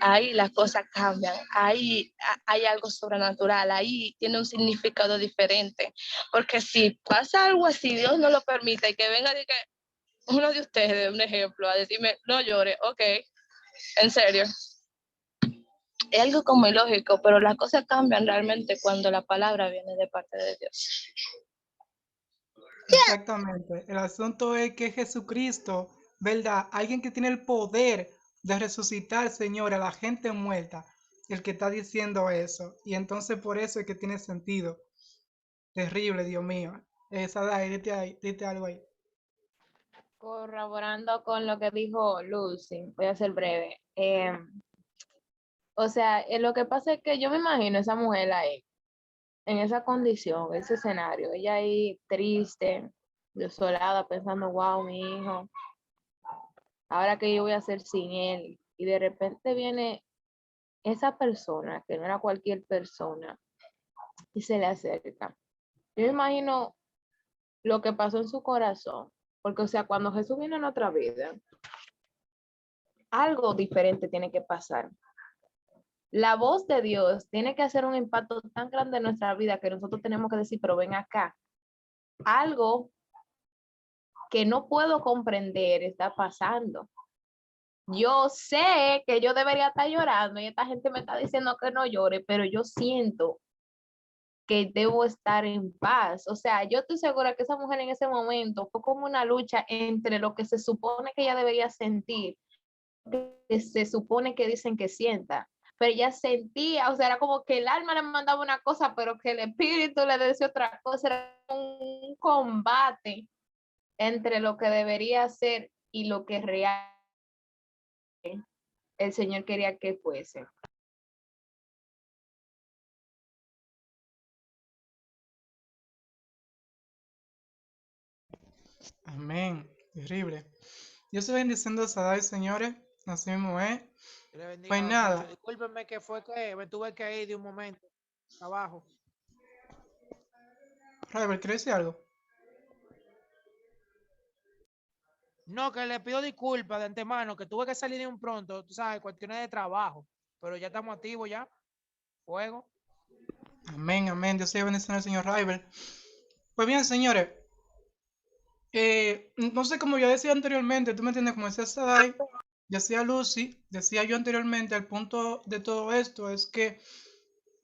Ahí las cosas cambian, ahí hay algo sobrenatural, ahí tiene un significado diferente, porque si pasa algo así, Dios no lo permite, y que venga de que uno de ustedes, un ejemplo, a decirme, no llore, ok, en serio, es algo como ilógico, pero las cosas cambian realmente cuando la palabra viene de parte de Dios. Exactamente. El asunto es que Jesucristo, ¿verdad? Alguien que tiene el poder de resucitar, Señor, a la gente muerta, el que está diciendo eso. Y entonces por eso es que tiene sentido. Terrible, Dios mío. Sadai, dite algo ahí. Corroborando con lo que dijo Lucy, voy a ser breve. O sea, lo que pasa es que yo me imagino esa mujer ahí, en esa condición, ese escenario, ella ahí triste, desolada, pensando, wow, mi hijo, ahora qué yo voy a hacer sin él. Y de repente viene esa persona, que no era cualquier persona, y se le acerca. Yo me imagino lo que pasó en su corazón, porque o sea, cuando Jesús viene en otra vida, algo diferente tiene que pasar. La voz de Dios tiene que hacer un impacto tan grande en nuestra vida que nosotros tenemos que decir, pero ven acá, algo que no puedo comprender está pasando. Yo sé que yo debería estar llorando y esta gente me está diciendo que no llore, pero yo siento que debo estar en paz. O sea, yo estoy segura que esa mujer en ese momento fue como una lucha entre lo que se supone que ella debería sentir, que se supone que dicen que sienta, pero ella sentía, o sea, era como que el alma le mandaba una cosa, pero que el espíritu le decía otra cosa, era un combate entre lo que debería ser y lo que realmente el Señor quería que fuese. Amén. Terrible. Yo estoy bendiciendo a Sadai, señores. Así mismo es. Que le bendiga Pues mucho. nada. Discúlpenme que fue que me tuve que ir de un momento. Abajo. Robert, ¿quieres decir algo? No, que le pido disculpas de antemano, que tuve que salir de un pronto, tú sabes, cuestiones de trabajo. Pero ya estamos activos ya. Fuego. Amén, amén. Dios siga bendiciendo al señor Robert. Pues bien, señores. No sé, como yo decía anteriormente, tú me entiendes, como decía Sadai, decía Lucy, decía yo anteriormente, el punto de todo esto es que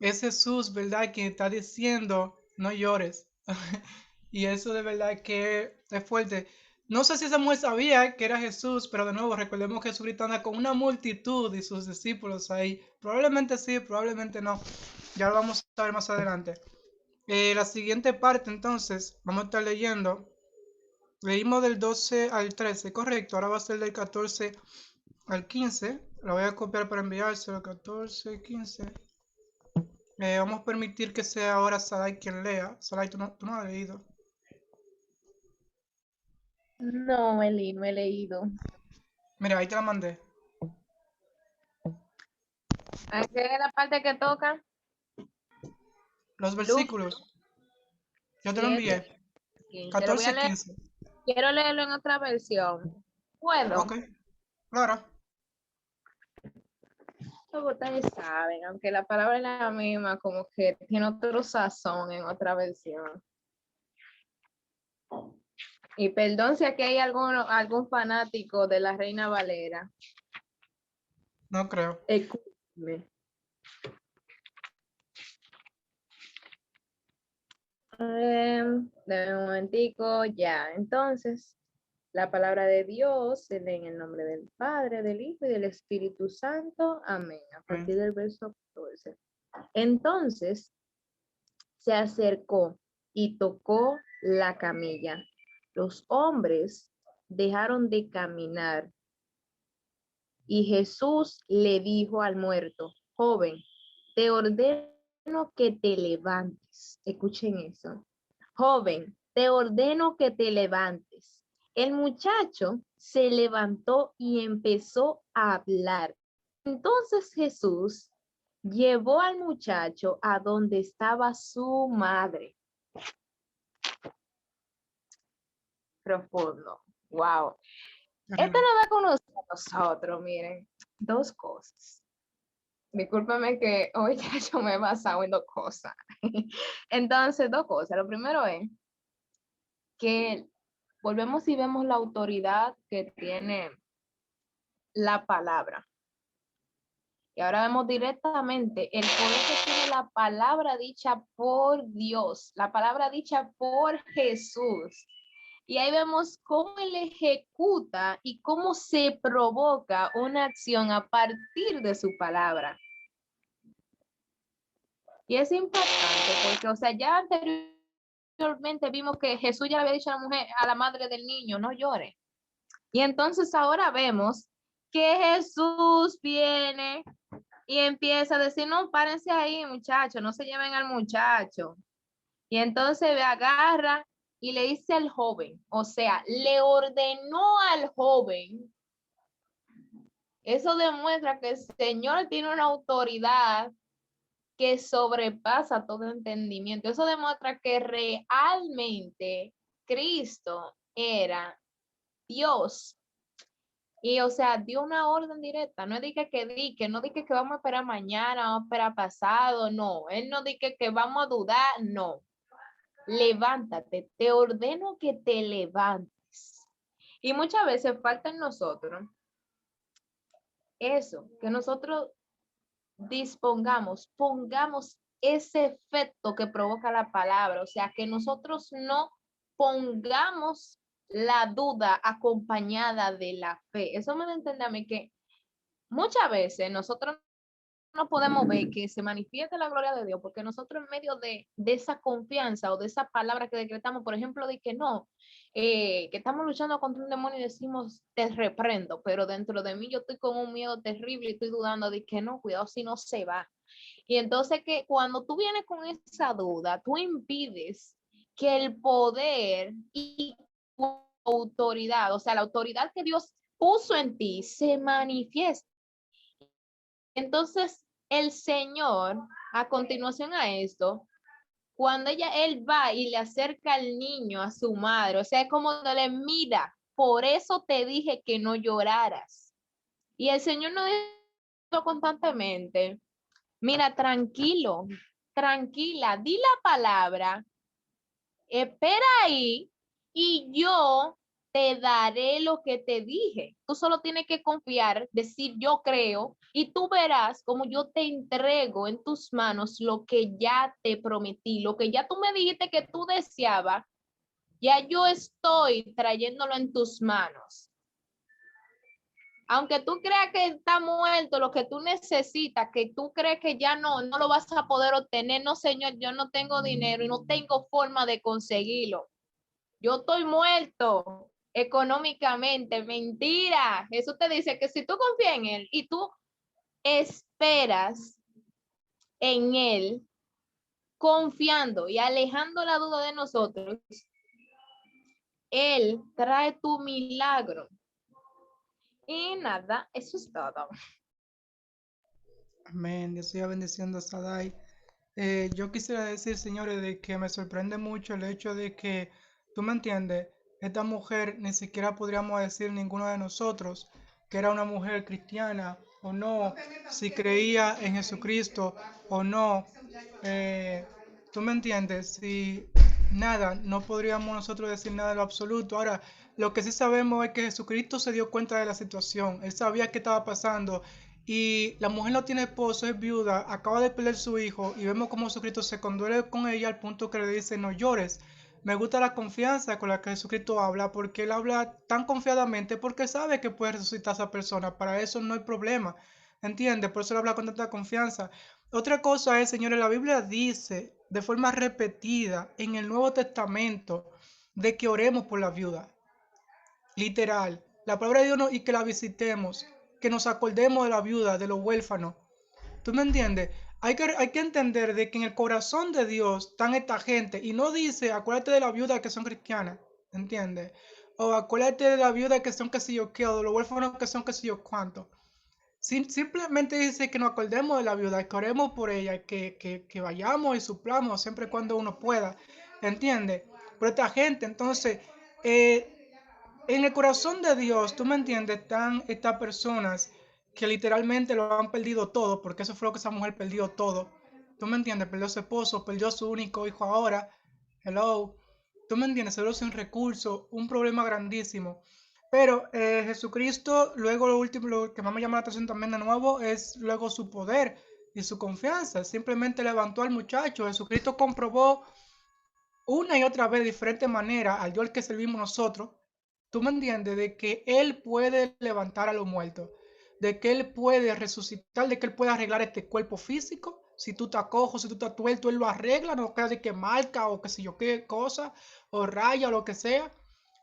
es Jesús, ¿verdad? Quien está diciendo, no llores. Y eso de verdad que es fuerte. No sé si esa mujer sabía que era Jesús, pero de nuevo recordemos que Jesús anda con una multitud y sus discípulos ahí. Probablemente sí, probablemente no. Ya lo vamos a ver más adelante. La siguiente parte entonces, vamos a estar leyendo. Leímos del 12 al 13, correcto. Ahora va a ser del 14 al 15. Lo voy a copiar para enviárselo. 14, 15. Vamos a permitir que sea ahora Sadai quien lea. Sadai, tú no has leído. No, Eli, no he leído. Mira, ahí te la mandé. Aquí es la parte que toca. Los versículos. Yo te lo 7, envié. 15. Lo voy 14 a y leer. 15. Quiero leerlo en otra versión. ¿Puedo? Ok, claro. Ustedes saben, aunque la palabra es la misma, como que tiene otro sazón en otra versión. Y perdón si aquí hay algún fanático de la Reina Valera. No creo. Escúchame. Dame un momentico, ya. Entonces, la palabra de Dios se lee en el nombre del Padre, del Hijo y del Espíritu Santo. Amén. A partir del verso 14. Entonces, se acercó y tocó la camilla. Los hombres dejaron de caminar y Jesús le dijo al muerto: joven, te ordeno que te levantes. Escuchen eso. Joven, te ordeno que te levantes. El muchacho se levantó y empezó a hablar. Entonces Jesús llevó al muchacho a donde estaba su madre. Profundo. Wow. Esto nos da a conocer a nosotros, miren, dos cosas. Discúlpeme que hoy ya yo me he basado en dos cosas. Entonces, dos cosas. Lo primero es que volvemos y vemos la autoridad que tiene la palabra. Y ahora vemos directamente el poder que tiene la palabra dicha por Dios, la palabra dicha por Jesús. Y ahí vemos cómo él ejecuta y cómo se provoca una acción a partir de su palabra. Y es impactante porque, o sea, ya anteriormente vimos que Jesús ya le había dicho a la mujer, a la madre del niño, no llore. Y entonces ahora vemos que Jesús viene y empieza a decir, no, párense ahí, muchachos, no se lleven al muchacho. Y entonces agarra y le dice al joven, o sea, le ordenó al joven. Eso demuestra que el Señor tiene una autoridad que sobrepasa todo entendimiento. Eso demuestra que realmente Cristo era Dios. Y, o sea, dio una orden directa. No dije que no dije que vamos a esperar mañana, vamos a esperar pasado, no. Él no dije que vamos a dudar, no. Levántate, te ordeno que te levantes. Y muchas veces falta en nosotros eso, que nosotros pongamos ese efecto que provoca la palabra, o sea, que nosotros no pongamos la duda acompañada de la fe. Eso me da a entender a mí que muchas veces nosotros no podemos ver que se manifieste la gloria de Dios, porque nosotros en medio de esa confianza o de esa palabra que decretamos, por ejemplo, de que no, que estamos luchando contra un demonio y decimos, te reprendo, pero dentro de mí yo estoy con un miedo terrible y estoy dudando de que no, cuidado si no se va. Y entonces que cuando tú vienes con esa duda, tú impides que el poder y tu autoridad, o sea, la autoridad que Dios puso en ti, se manifieste. Entonces, el Señor, a continuación a esto, cuando él va y le acerca al niño a su madre, o sea, es como le mira, por eso te dije que no lloraras. Y el Señor no dijo constantemente, mira, tranquilo, tranquila, di la palabra, espera ahí y yo te daré lo que te dije. Tú solo tienes que confiar, decir yo creo y tú verás como yo te entrego en tus manos lo que ya te prometí, lo que ya tú me dijiste que tú deseabas, ya yo estoy trayéndolo en tus manos. Aunque tú creas que está muerto, lo que tú necesitas, que tú crees que ya no lo vas a poder obtener, no, Señor, yo no tengo dinero y no tengo forma de conseguirlo. Yo estoy muerto económicamente, mentira. Jesús te dice que si tú confías en Él y tú esperas en Él, confiando y alejando la duda de nosotros, Él trae tu milagro. Y nada, eso es todo. Amén. Dios siga bendiciendo a Sadai. Yo quisiera decir, señores, de que me sorprende mucho el hecho de que, tú me entiendes, esta mujer ni siquiera podríamos decir ninguno de nosotros que era una mujer cristiana o no, si creía en Jesucristo o no. Tú me entiendes, si nada, no podríamos nosotros decir nada de lo absoluto. Ahora, lo que sí sabemos es que Jesucristo se dio cuenta de la situación, él sabía qué estaba pasando. Y la mujer no tiene esposo, es viuda, acaba de perder su hijo y vemos cómo Jesucristo se conduele con ella al punto que le dice no llores. Me gusta la confianza con la que Jesucristo habla, porque él habla tan confiadamente porque sabe que puede resucitar a esa persona. Para eso no hay problema, ¿entiendes? Por eso él habla con tanta confianza. Otra cosa es, señores, la Biblia dice de forma repetida en el Nuevo Testamento de que oremos por la viuda. Literal, la palabra de Dios y que la visitemos, que nos acordemos de la viuda, de los huérfanos. ¿Tú me entiendes? Hay que entender de que en el corazón de Dios están esta gente y no dice, acuérdate de la viuda que son cristianas, ¿entiendes? O acuérdate de la viuda que son que sé yo qué, o de los huérfanos que son que sé yo cuánto. Simplemente dice que nos acordemos de la viuda, que oremos por ella, que vayamos y suplamos siempre cuando uno pueda, ¿entiendes? Por esta gente, entonces, en el corazón de Dios, tú me entiendes, están estas personas que literalmente lo han perdido todo, porque eso fue lo que esa mujer perdió todo. Tú me entiendes, perdió a su esposo, perdió a su único hijo ahora. Hello. Tú me entiendes, se ve sin recursos, un problema grandísimo. Pero Jesucristo, luego lo último, lo que más me llama la atención también de nuevo, es luego su poder y su confianza. Simplemente levantó al muchacho. Jesucristo comprobó una y otra vez de diferente manera al Dios al que servimos nosotros. Tú me entiendes, de que Él puede levantar a los muertos, de que Él puede resucitar, de que Él puede arreglar este cuerpo físico. Si tú estás cojo, si tú estás tuerto, Él lo arregla, no queda de que marca o qué sé yo qué cosa, o raya o lo que sea.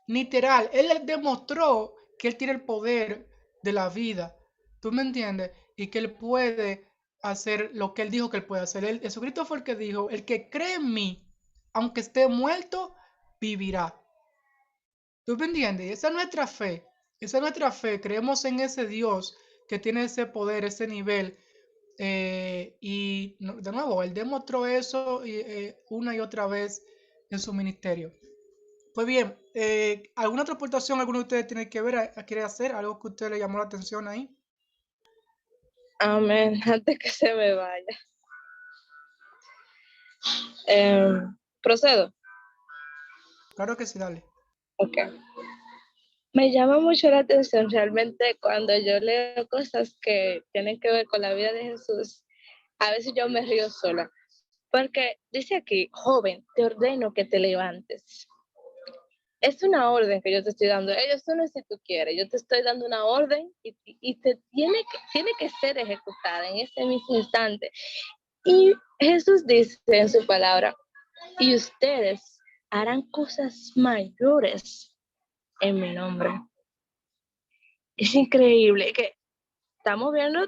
Literal, Él demostró que Él tiene el poder de la vida. ¿Tú me entiendes? Y que Él puede hacer lo que Él dijo que Él puede hacer. Jesucristo fue el que dijo, el que cree en mí, aunque esté muerto, vivirá. ¿Tú me entiendes? Esa es nuestra fe. Esa es nuestra fe. Creemos en ese Dios que tiene ese poder, ese nivel. Y de nuevo, Él demostró eso una y otra vez en su ministerio. Pues bien, ¿alguna otra aportación alguno de ustedes tiene que ver, quiere hacer? ¿Algo que a usted le llamó la atención ahí? Amén, antes que se me vaya. Procedo. Claro que sí, dale. Ok. Me llama mucho la atención realmente cuando yo leo cosas que tienen que ver con la vida de Jesús. A veces yo me río sola. Porque dice aquí, joven, te ordeno que te levantes. Es una orden que yo te estoy dando. Eso no es si tú quieres. Yo te estoy dando una orden y tiene que ser ejecutada en ese mismo instante. Y Jesús dice en su palabra, y ustedes harán cosas mayores en mi nombre. Es increíble que estamos viendo,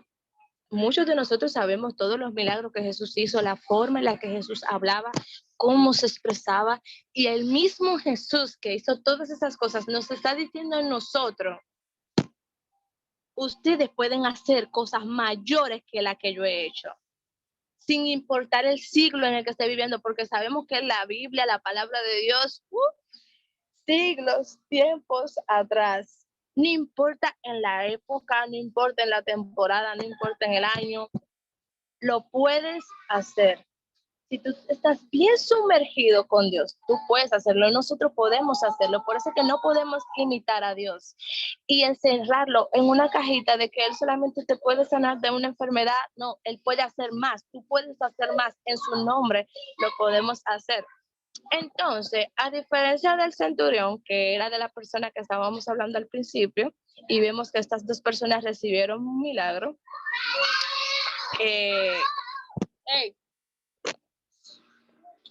muchos de nosotros sabemos todos los milagros que Jesús hizo, la forma en la que Jesús hablaba, cómo se expresaba, y el mismo Jesús que hizo todas esas cosas nos está diciendo a nosotros, ustedes pueden hacer cosas mayores que la que yo he hecho, sin importar el siglo en el que esté viviendo, porque sabemos que la Biblia, la palabra de Dios, siglos, tiempos atrás, no importa en la época, no importa en la temporada, no importa en el año, lo puedes hacer. Si tú estás bien sumergido con Dios, tú puedes hacerlo, nosotros podemos hacerlo, por eso es que no podemos imitar a Dios y encerrarlo en una cajita de que Él solamente te puede sanar de una enfermedad. No, Él puede hacer más, tú puedes hacer más, en su nombre lo podemos hacer. Entonces, a diferencia del centurión, que era de la persona que estábamos hablando al principio, y vemos que estas dos personas recibieron un milagro,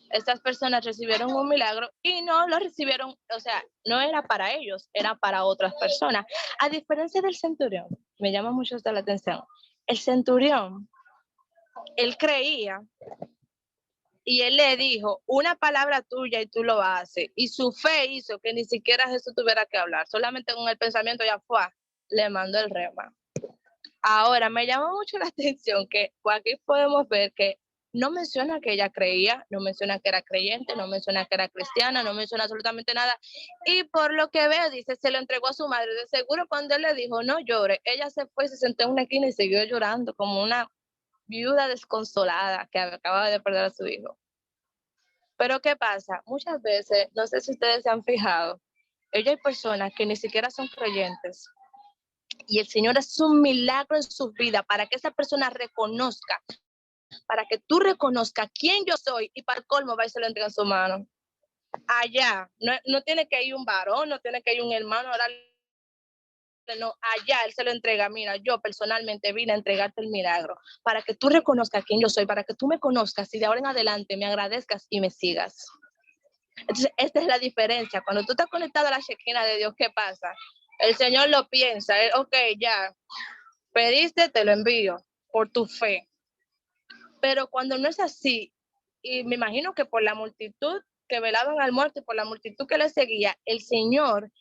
estas personas recibieron un milagro y no lo recibieron, o sea, no era para ellos, era para otras personas. A diferencia del centurión, me llama mucho esta la atención, el centurión, él creía y él le dijo una palabra tuya y tú lo haces, y su fe hizo que ni siquiera Jesús tuviera que hablar, solamente con el pensamiento ya fue, le mandó el rema. Ahora, me llama mucho la atención que aquí podemos ver que no menciona que ella creía, no menciona que era creyente, no menciona que era cristiana, no menciona absolutamente nada. Y por lo que veo, dice, se lo entregó a su madre. De seguro cuando él le dijo, no llore, ella se fue, se sentó en una esquina y siguió llorando como una viuda desconsolada que acababa de perder a su hijo. Pero ¿qué pasa? Muchas veces, no sé si ustedes se han fijado, hay personas que ni siquiera son creyentes, y el Señor es un milagro en su vida para que esa persona reconozca, para que tú reconozcas quién yo soy, y para el colmo va y se lo entrega en su mano. Allá, no tiene que ir un varón, no tiene que ir un hermano, no, allá Él se lo entrega. Mira, yo personalmente vine a entregarte el milagro, para que tú reconozcas quién yo soy, para que tú me conozcas y de ahora en adelante me agradezcas y me sigas. Entonces, esta es la diferencia. Cuando tú estás conectado a la Shekinah de Dios, ¿qué pasa? El Señor lo piensa, ok, ya, pediste, te lo envío por tu fe. Pero cuando no es así, y me imagino que por la multitud que velaban al muerto y por la multitud que le seguía, el Señor,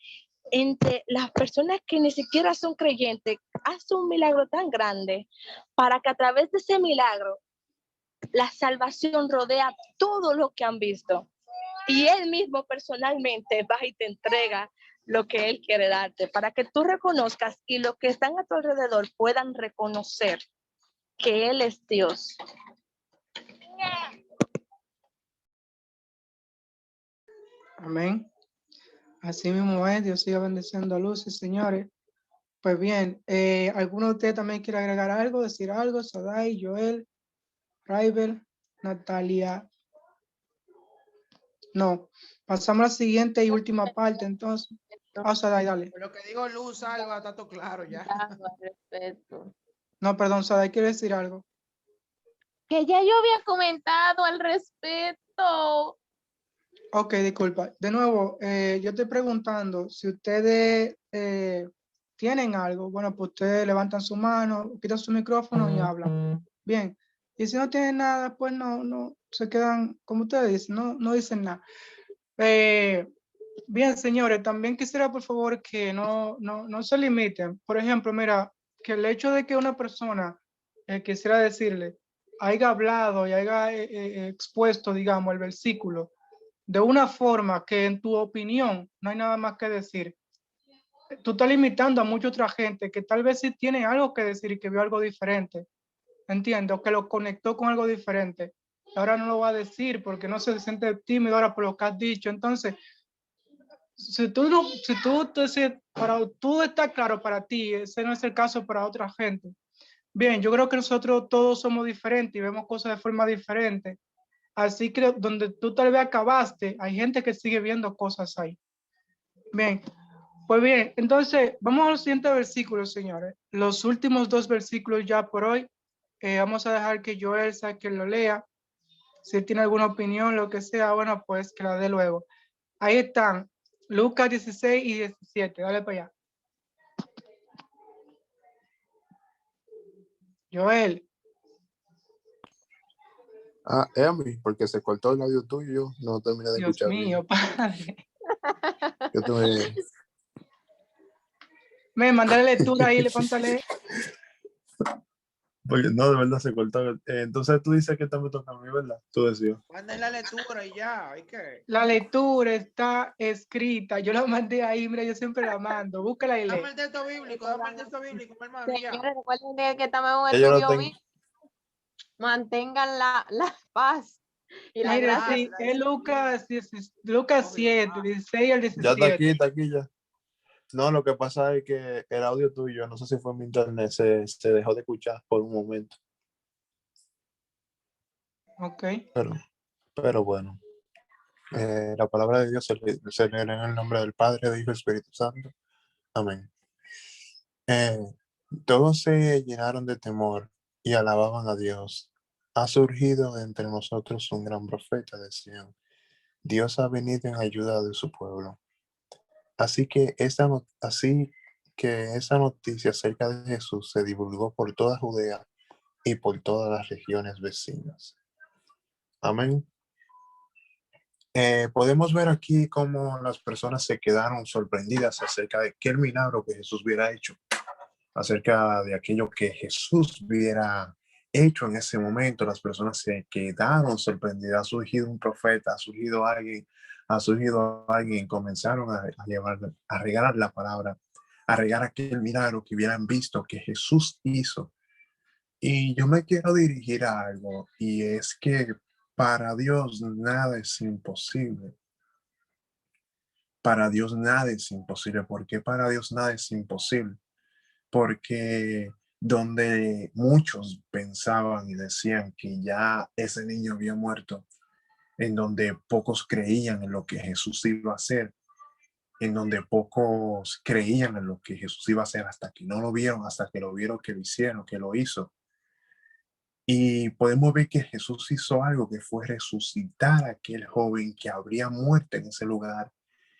entre las personas que ni siquiera son creyentes, hace un milagro tan grande para que a través de ese milagro la salvación rodea todo lo que han visto. Y Él mismo personalmente va y te entrega lo que Él quiere darte, para que tú reconozcas y los que están a tu alrededor puedan reconocer que Él es Dios. Amén. Así mismo es, Dios siga bendiciendo a luces, señores. Pues bien, ¿alguno de ustedes también quiere agregar algo, decir algo? Sadai, Joel, Raibel, Natalia. No. Pasamos a la siguiente y última parte, entonces. Sadai, dale. Lo que digo Luz, Alba, está todo claro ya. Respeto. No, perdón, Sadai, ¿quiere decir algo? Que ya yo había comentado al respecto. Ok, disculpa. De nuevo, yo estoy preguntando si ustedes tienen algo. Bueno, pues ustedes levantan su mano, quitan su micrófono y hablan. Bien. Y si no tienen nada, pues no, se quedan, como ustedes dicen, no dicen nada. Bien, señores, también quisiera, por favor, que no se limiten. Por ejemplo, mira, que el hecho de que una persona, quisiera decirle, haya hablado y haya expuesto, digamos, el versículo de una forma que en tu opinión no hay nada más que decir, tú estás limitando a mucha otra gente que tal vez sí tiene algo que decir y que vio algo diferente, entiendo, que lo conectó con algo diferente. Ahora no lo va a decir porque no se siente tímido ahora por lo que has dicho. Entonces, si tú está claro para ti, ese no es el caso para otra gente. Bien, yo creo que nosotros todos somos diferentes y vemos cosas de forma diferente. Así que donde tú tal vez acabaste, hay gente que sigue viendo cosas ahí. Bien, pues bien, entonces vamos a los siguientes versículos, señores. Los últimos 2 versículos ya por hoy. Vamos a dejar que Joel sea quien lo lea. Si tiene alguna opinión, lo que sea, bueno, pues que la dé luego. Ahí están, Lucas 16 y 17. Dale para allá. Joel. Es a mí, porque se cortó el audio tuyo, no terminé de Dios escuchar mío, bien. padre. Yo tuve... Mandale lectura ahí, levántale. Porque no, de verdad se cortó. Entonces tú dices que esta me toca a mí, ¿verdad? Tú decías. Manden la lectura y ya, hay que. La lectura está escrita. Yo la mandé ahí, mira, yo siempre la mando. Búscala y lee. Dame el texto bíblico, dame el texto bíblico, mi hermano, y ya. Señores, recuerden que estamos en un Ya yo lo estudio tengo. bíblico. Mantengan la paz y la Mire, gracia. sí, es Lucas 7, 16 al Ya 17. está aquí ya. No, lo que pasa es que el audio tuyo, no sé si fue en mi internet, se dejó de escuchar por un momento. Ok. Pero bueno, la palabra de Dios se lee en el nombre del Padre, del Hijo y Espíritu Santo. Amén. Todos se llenaron de temor y alababan a Dios. Ha surgido de entre nosotros un gran profeta, decían. Dios ha venido en ayuda de su pueblo. Así que esa noticia acerca de Jesús se divulgó por toda Judea y por todas las regiones vecinas. Amén. Podemos ver aquí cómo las personas se quedaron sorprendidas acerca de aquel milagro que Jesús hubiera hecho, acerca de aquello que Jesús hubiera hecho en ese momento. Las personas se quedaron sorprendidas. Ha surgido un profeta, ha surgido alguien, comenzaron a regalar la palabra, a regar aquel milagro que hubieran visto que Jesús hizo. Y yo me quiero dirigir a algo, y es que para Dios nada es imposible. Para Dios nada es imposible. ¿Por qué para Dios nada es imposible? Porque donde muchos pensaban y decían que ya ese niño había muerto, en donde pocos creían en lo que Jesús iba a hacer, en donde pocos creían en lo que Jesús iba a hacer hasta que no lo vieron, hasta que lo vieron que lo hicieron, que lo hizo. Y podemos ver que Jesús hizo algo que fue resucitar a aquel joven que habría muerto en ese lugar.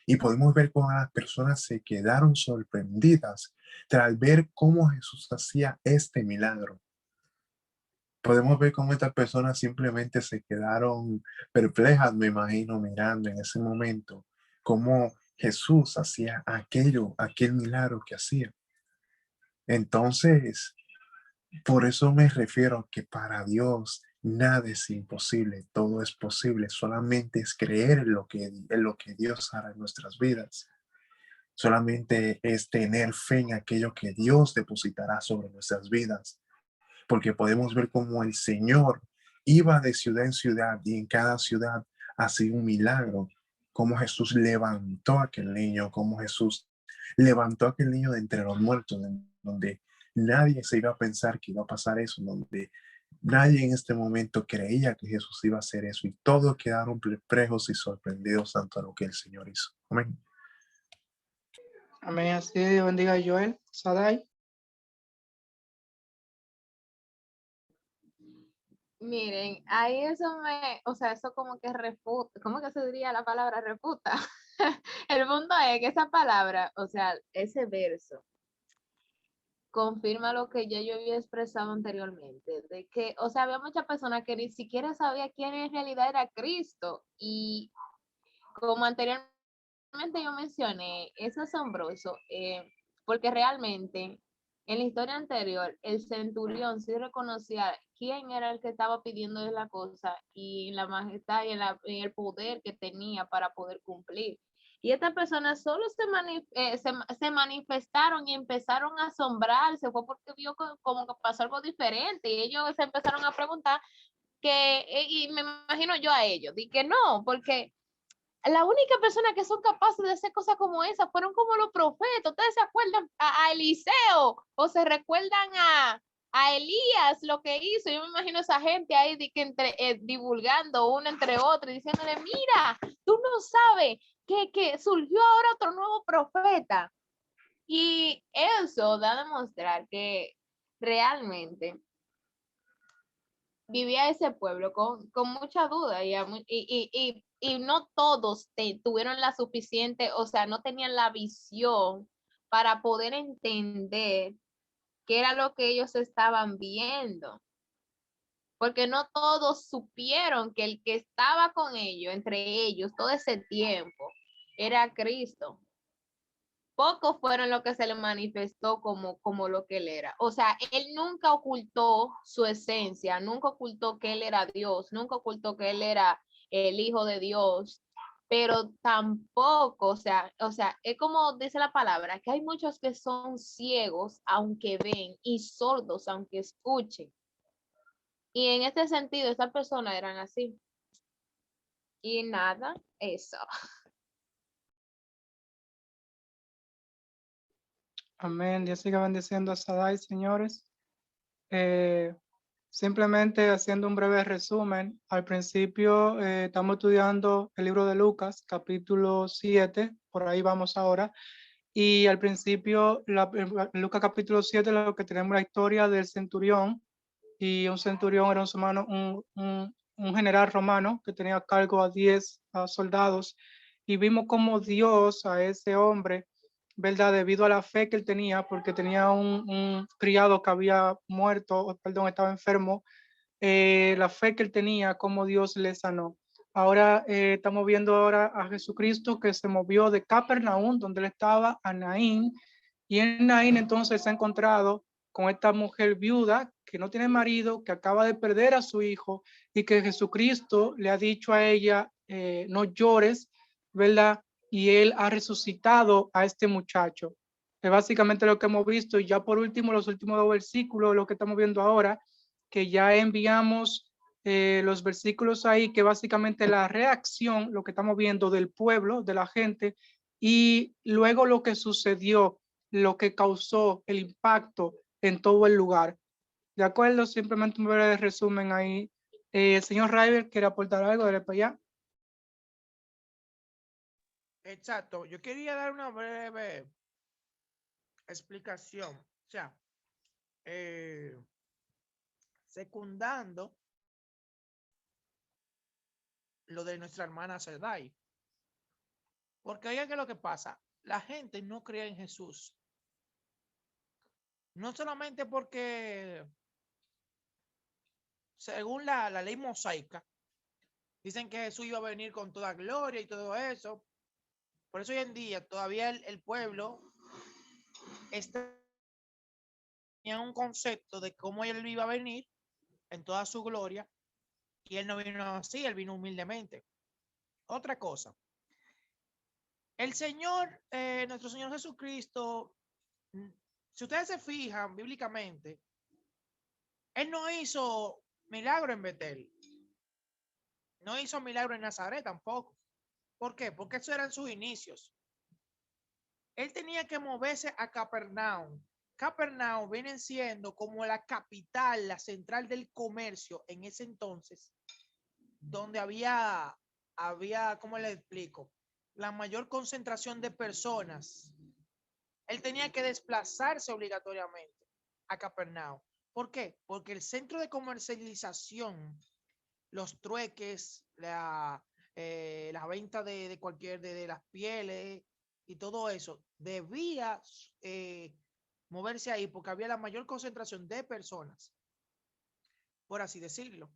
Y podemos ver cómo las personas se quedaron sorprendidas tras ver cómo Jesús hacía este milagro. Podemos ver cómo estas personas simplemente se quedaron perplejas, me imagino, mirando en ese momento cómo Jesús hacía aquel milagro que hacía. Entonces, por eso me refiero a que para Dios nada es imposible, todo es posible. Solamente es creer en lo que Dios hará en nuestras vidas. Solamente es tener fe en aquello que Dios depositará sobre nuestras vidas. Porque podemos ver cómo el Señor iba de ciudad en ciudad y en cada ciudad hacía un milagro. Cómo Jesús levantó a aquel niño, cómo Jesús levantó a aquel niño de entre los muertos, donde nadie se iba a pensar que iba a pasar eso, donde nadie en este momento creía que Jesús iba a hacer eso, y todos quedaron perplejos y sorprendidos ante lo que el Señor hizo. Amén. Amén. Así Dios bendiga a Joel. Sadai. Miren, ahí o sea, eso como que refuta, ¿cómo que se diría la palabra refuta? El punto es que esa palabra, o sea, ese verso, confirma lo que ya yo había expresado anteriormente, de que, o sea, había muchas personas que ni siquiera sabía quién en realidad era Cristo, y como anteriormente yo mencioné, es asombroso, porque realmente en la historia anterior, el centurión sí reconocía quién era el que estaba pidiendo la cosa y la majestad y y el poder que tenía para poder cumplir. Y estas personas solo se manifestaron y empezaron a asombrarse, fue porque vio como que pasó algo diferente y ellos se empezaron a preguntar y me imagino yo a ellos, di que no, porque la única persona que son capaces de hacer cosas como esas fueron como los profetas. ¿Ustedes se acuerdan a Eliseo o se recuerdan a Elías lo que hizo? Yo me imagino a esa gente ahí divulgando uno entre otro y diciéndole, mira, tú no sabes que surgió ahora otro nuevo profeta. Y eso da a demostrar que realmente vivía ese pueblo con mucha duda y no todos tuvieron la suficiente, o sea, no tenían la visión para poder entender qué era lo que ellos estaban viendo. Porque no todos supieron que el que estaba con ellos, entre ellos, todo ese tiempo, era Cristo. Pocos fueron los que se le manifestó como lo que él era. O sea, él nunca ocultó su esencia, nunca ocultó que él era Dios, nunca ocultó que él era el Hijo de Dios, pero tampoco, o sea, es como dice la palabra, que hay muchos que son ciegos aunque ven y sordos aunque escuchen. Y en este sentido, estas personas eran así. Y nada, eso. Amén. Dios siga bendiciendo a Sadai, señores. Simplemente haciendo un breve resumen, al principio estamos estudiando el libro de Lucas, capítulo 7, por ahí vamos ahora, y al principio, Lucas capítulo 7, lo que tenemos la historia del centurión, y un centurión era un general romano que tenía a cargo a 10 soldados, y vimos cómo Dios a ese hombre, ¿verdad? Debido a la fe que él tenía, porque tenía un criado que había muerto, perdón, estaba enfermo, la fe que él tenía, cómo Dios le sanó. Ahora estamos viendo ahora a Jesucristo que se movió de Capernaum, donde él estaba, a Naín, y en Naín entonces se ha encontrado con esta mujer viuda que no tiene marido, que acaba de perder a su hijo y que Jesucristo le ha dicho a ella, no llores, ¿verdad? Y él ha resucitado a este muchacho. Es básicamente lo que hemos visto. Y ya por último, los últimos dos versículos, lo que estamos viendo ahora, que ya enviamos los versículos ahí, que básicamente la reacción, lo que estamos viendo del pueblo, de la gente, y luego lo que sucedió, lo que causó el impacto en todo el lugar. ¿De acuerdo? Simplemente un breve resumen ahí. El señor River quiere aportar algo, de para allá. Exacto. Yo quería dar una breve explicación. O sea, secundando lo de nuestra hermana Sedai. Porque oigan que lo que pasa, la gente no cree en Jesús. No solamente porque, según la ley mosaica, dicen que Jesús iba a venir con toda gloria y todo eso. Por eso hoy en día todavía el pueblo está en un concepto de cómo él iba a venir en toda su gloria, y él no vino así, él vino humildemente. Otra cosa, el Señor, nuestro Señor Jesucristo, si ustedes se fijan bíblicamente, él no hizo milagro en Betel, no hizo milagro en Nazaret tampoco. ¿Por qué? Porque eso eran sus inicios. Él tenía que moverse a Capernaum. Capernaum viene siendo como la capital, la central del comercio en ese entonces, donde había, ¿cómo le explico? La mayor concentración de personas. Él tenía que desplazarse obligatoriamente a Capernaum. ¿Por qué? Porque el centro de comercialización, los trueques, la venta de cualquier de las pieles y todo eso, debía moverse ahí porque había la mayor concentración de personas, por así decirlo.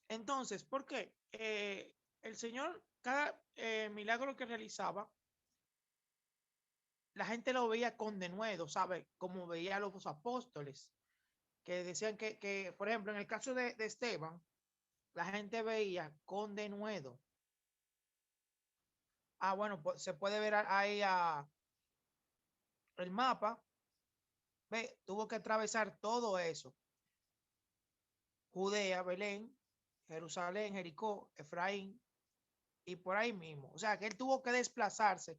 Entonces, ¿por qué? El Señor, cada milagro que realizaba, la gente lo veía con denuedo, ¿sabe? Como veía a los apóstoles, que decían que, por ejemplo, en el caso de Esteban, la gente veía con denuedo. Bueno, pues se puede ver ahí el mapa. Ve, tuvo que atravesar todo eso. Judea, Belén, Jerusalén, Jericó, Efraín y por ahí mismo. O sea, que él tuvo que desplazarse.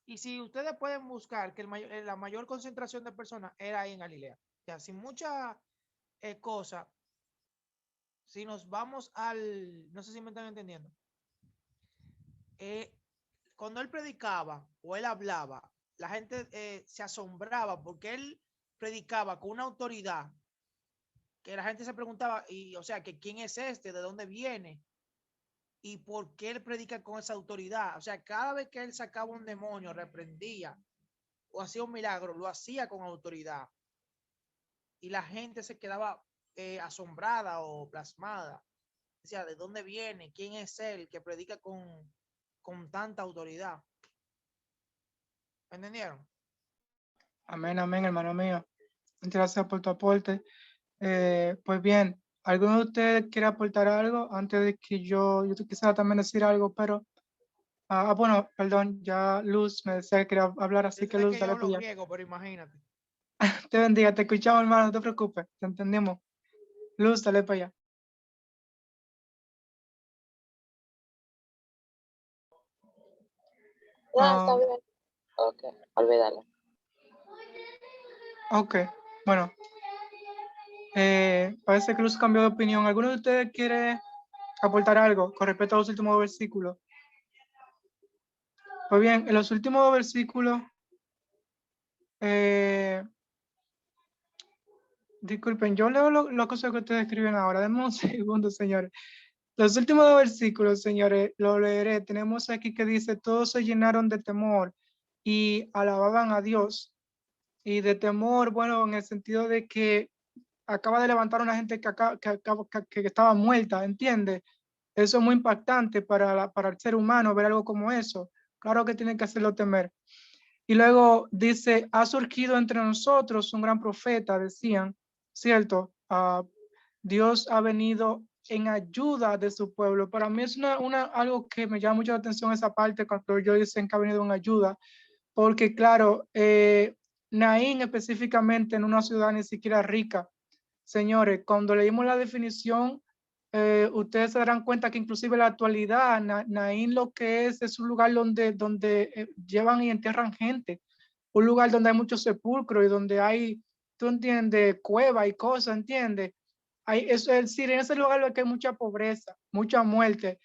Y si ustedes pueden buscar que la mayor concentración de personas era ahí en Galilea. O sea, sin mucha cosa, si nos vamos no sé si me están entendiendo. Cuando él predicaba o él hablaba, la gente se asombraba porque él predicaba con una autoridad que la gente se preguntaba, o sea, que quién es este, de dónde viene y por qué él predica con esa autoridad. O sea, cada vez que él sacaba un demonio, reprendía o hacía un milagro, lo hacía con autoridad. Y la gente se quedaba asombrada o plasmada. Decía, ¿de dónde viene? ¿Quién es él que predica con tanta autoridad? ¿Me entendieron? Amén, amén, hermano mío. Muchas gracias por tu aporte. Pues bien, ¿alguno de ustedes quiere aportar algo antes de que yo quisiera también decir algo, pero, bueno, perdón, ya Luz me decía que quería hablar, así que Desde Luz, que yo dale hablo para allá. griego, pero imagínate. Te bendiga, te escuchamos, hermano, no te preocupes, te entendemos. Luz, dale para allá. No, está bien. Ok, olvídalo. Ok, bueno, parece que Luz cambió de opinión. ¿Alguno de ustedes quiere aportar algo con respecto a los últimos versículos? Pues bien, en los últimos versículos, disculpen, yo leo lo cosas que ustedes escriben ahora. Denme un segundo, señores. Los últimos dos versículos, señores, lo leeré. Tenemos aquí que dice, todos se llenaron de temor y alababan a Dios. Y de temor, bueno, en el sentido de que acaba de levantar una gente que estaba muerta, ¿entiendes? Eso es muy impactante para el ser humano, ver algo como eso. Claro que tiene que hacerlo temer. Y luego dice, ha surgido entre nosotros un gran profeta, decían, ¿cierto? Dios ha venido en ayuda de su pueblo. Para mí es algo que me llama mucho la atención esa parte cuando yo dicen que ha venido en ayuda, porque claro, Naín específicamente en una ciudad ni siquiera rica. Señores, cuando leímos la definición, ustedes se darán cuenta que inclusive en la actualidad, Naín lo que es un lugar donde llevan y entierran gente, un lugar donde hay muchos sepulcros y donde hay, tú entiendes, cuevas y cosas, ¿entiendes? Eso es decir, en ese lugar lo que hay mucha pobreza, mucha muerte,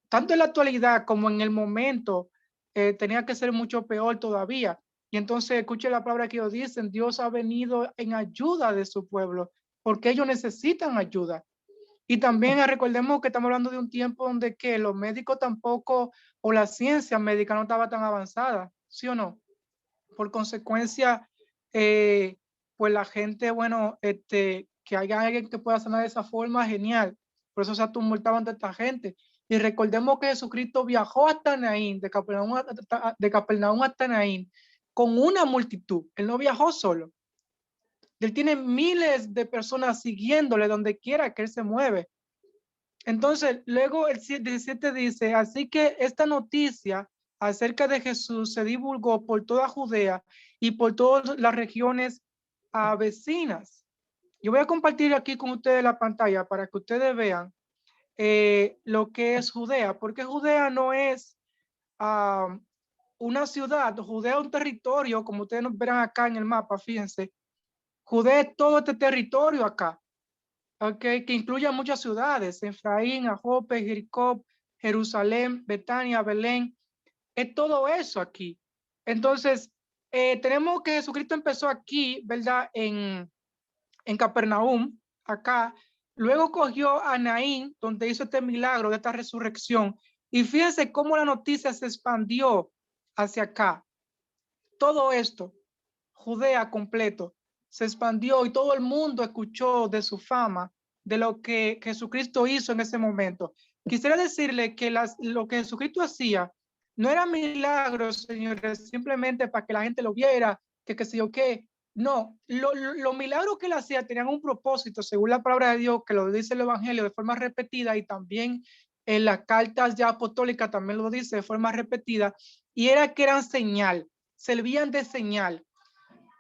tanto en la actualidad como en el momento, tenía que ser mucho peor todavía. Y entonces escuche la palabra que ellos dicen, Dios ha venido en ayuda de su pueblo, porque ellos necesitan ayuda. Y también recordemos que estamos hablando de un tiempo donde que los médicos tampoco, o la ciencia médica no estaba tan avanzada, ¿sí o no? Por consecuencia, pues la gente, bueno, que haya alguien que pueda sanar de esa forma, genial. Por eso se tumultaban de esta gente. Y recordemos que Jesucristo viajó hasta Naín, de Capernaum hasta Naín, con una multitud. Él no viajó solo. Él tiene miles de personas siguiéndole donde quiera que él se mueve. Entonces, luego el 17 dice, así que esta noticia acerca de Jesús se divulgó por toda Judea y por todas las regiones vecinas. Yo voy a compartir aquí con ustedes la pantalla para que ustedes vean lo que es Judea, porque Judea no es una ciudad, Judea es un territorio, como ustedes nos verán acá en el mapa, fíjense. Judea es todo este territorio acá. Okay, que incluye muchas ciudades, Efraín, Jope, Jericó, Jerusalén, Betania, Belén, es todo eso aquí. Entonces, tenemos que Jesucristo empezó aquí, ¿verdad? En Capernaum, acá, luego cogió a Naín, donde hizo este milagro de esta resurrección, y fíjense cómo la noticia se expandió hacia acá. Todo esto, Judea completo, se expandió y todo el mundo escuchó de su fama, de lo que Jesucristo hizo en ese momento. Quisiera decirle que lo que Jesucristo hacía No era milagros, señores, simplemente para que la gente lo viera, que qué sé yo qué. No, los milagros que él hacía tenían un propósito, según la palabra de Dios, que lo dice el Evangelio de forma repetida y también en las cartas ya apostólicas también lo dice de forma repetida, y era que eran señal, servían de señal.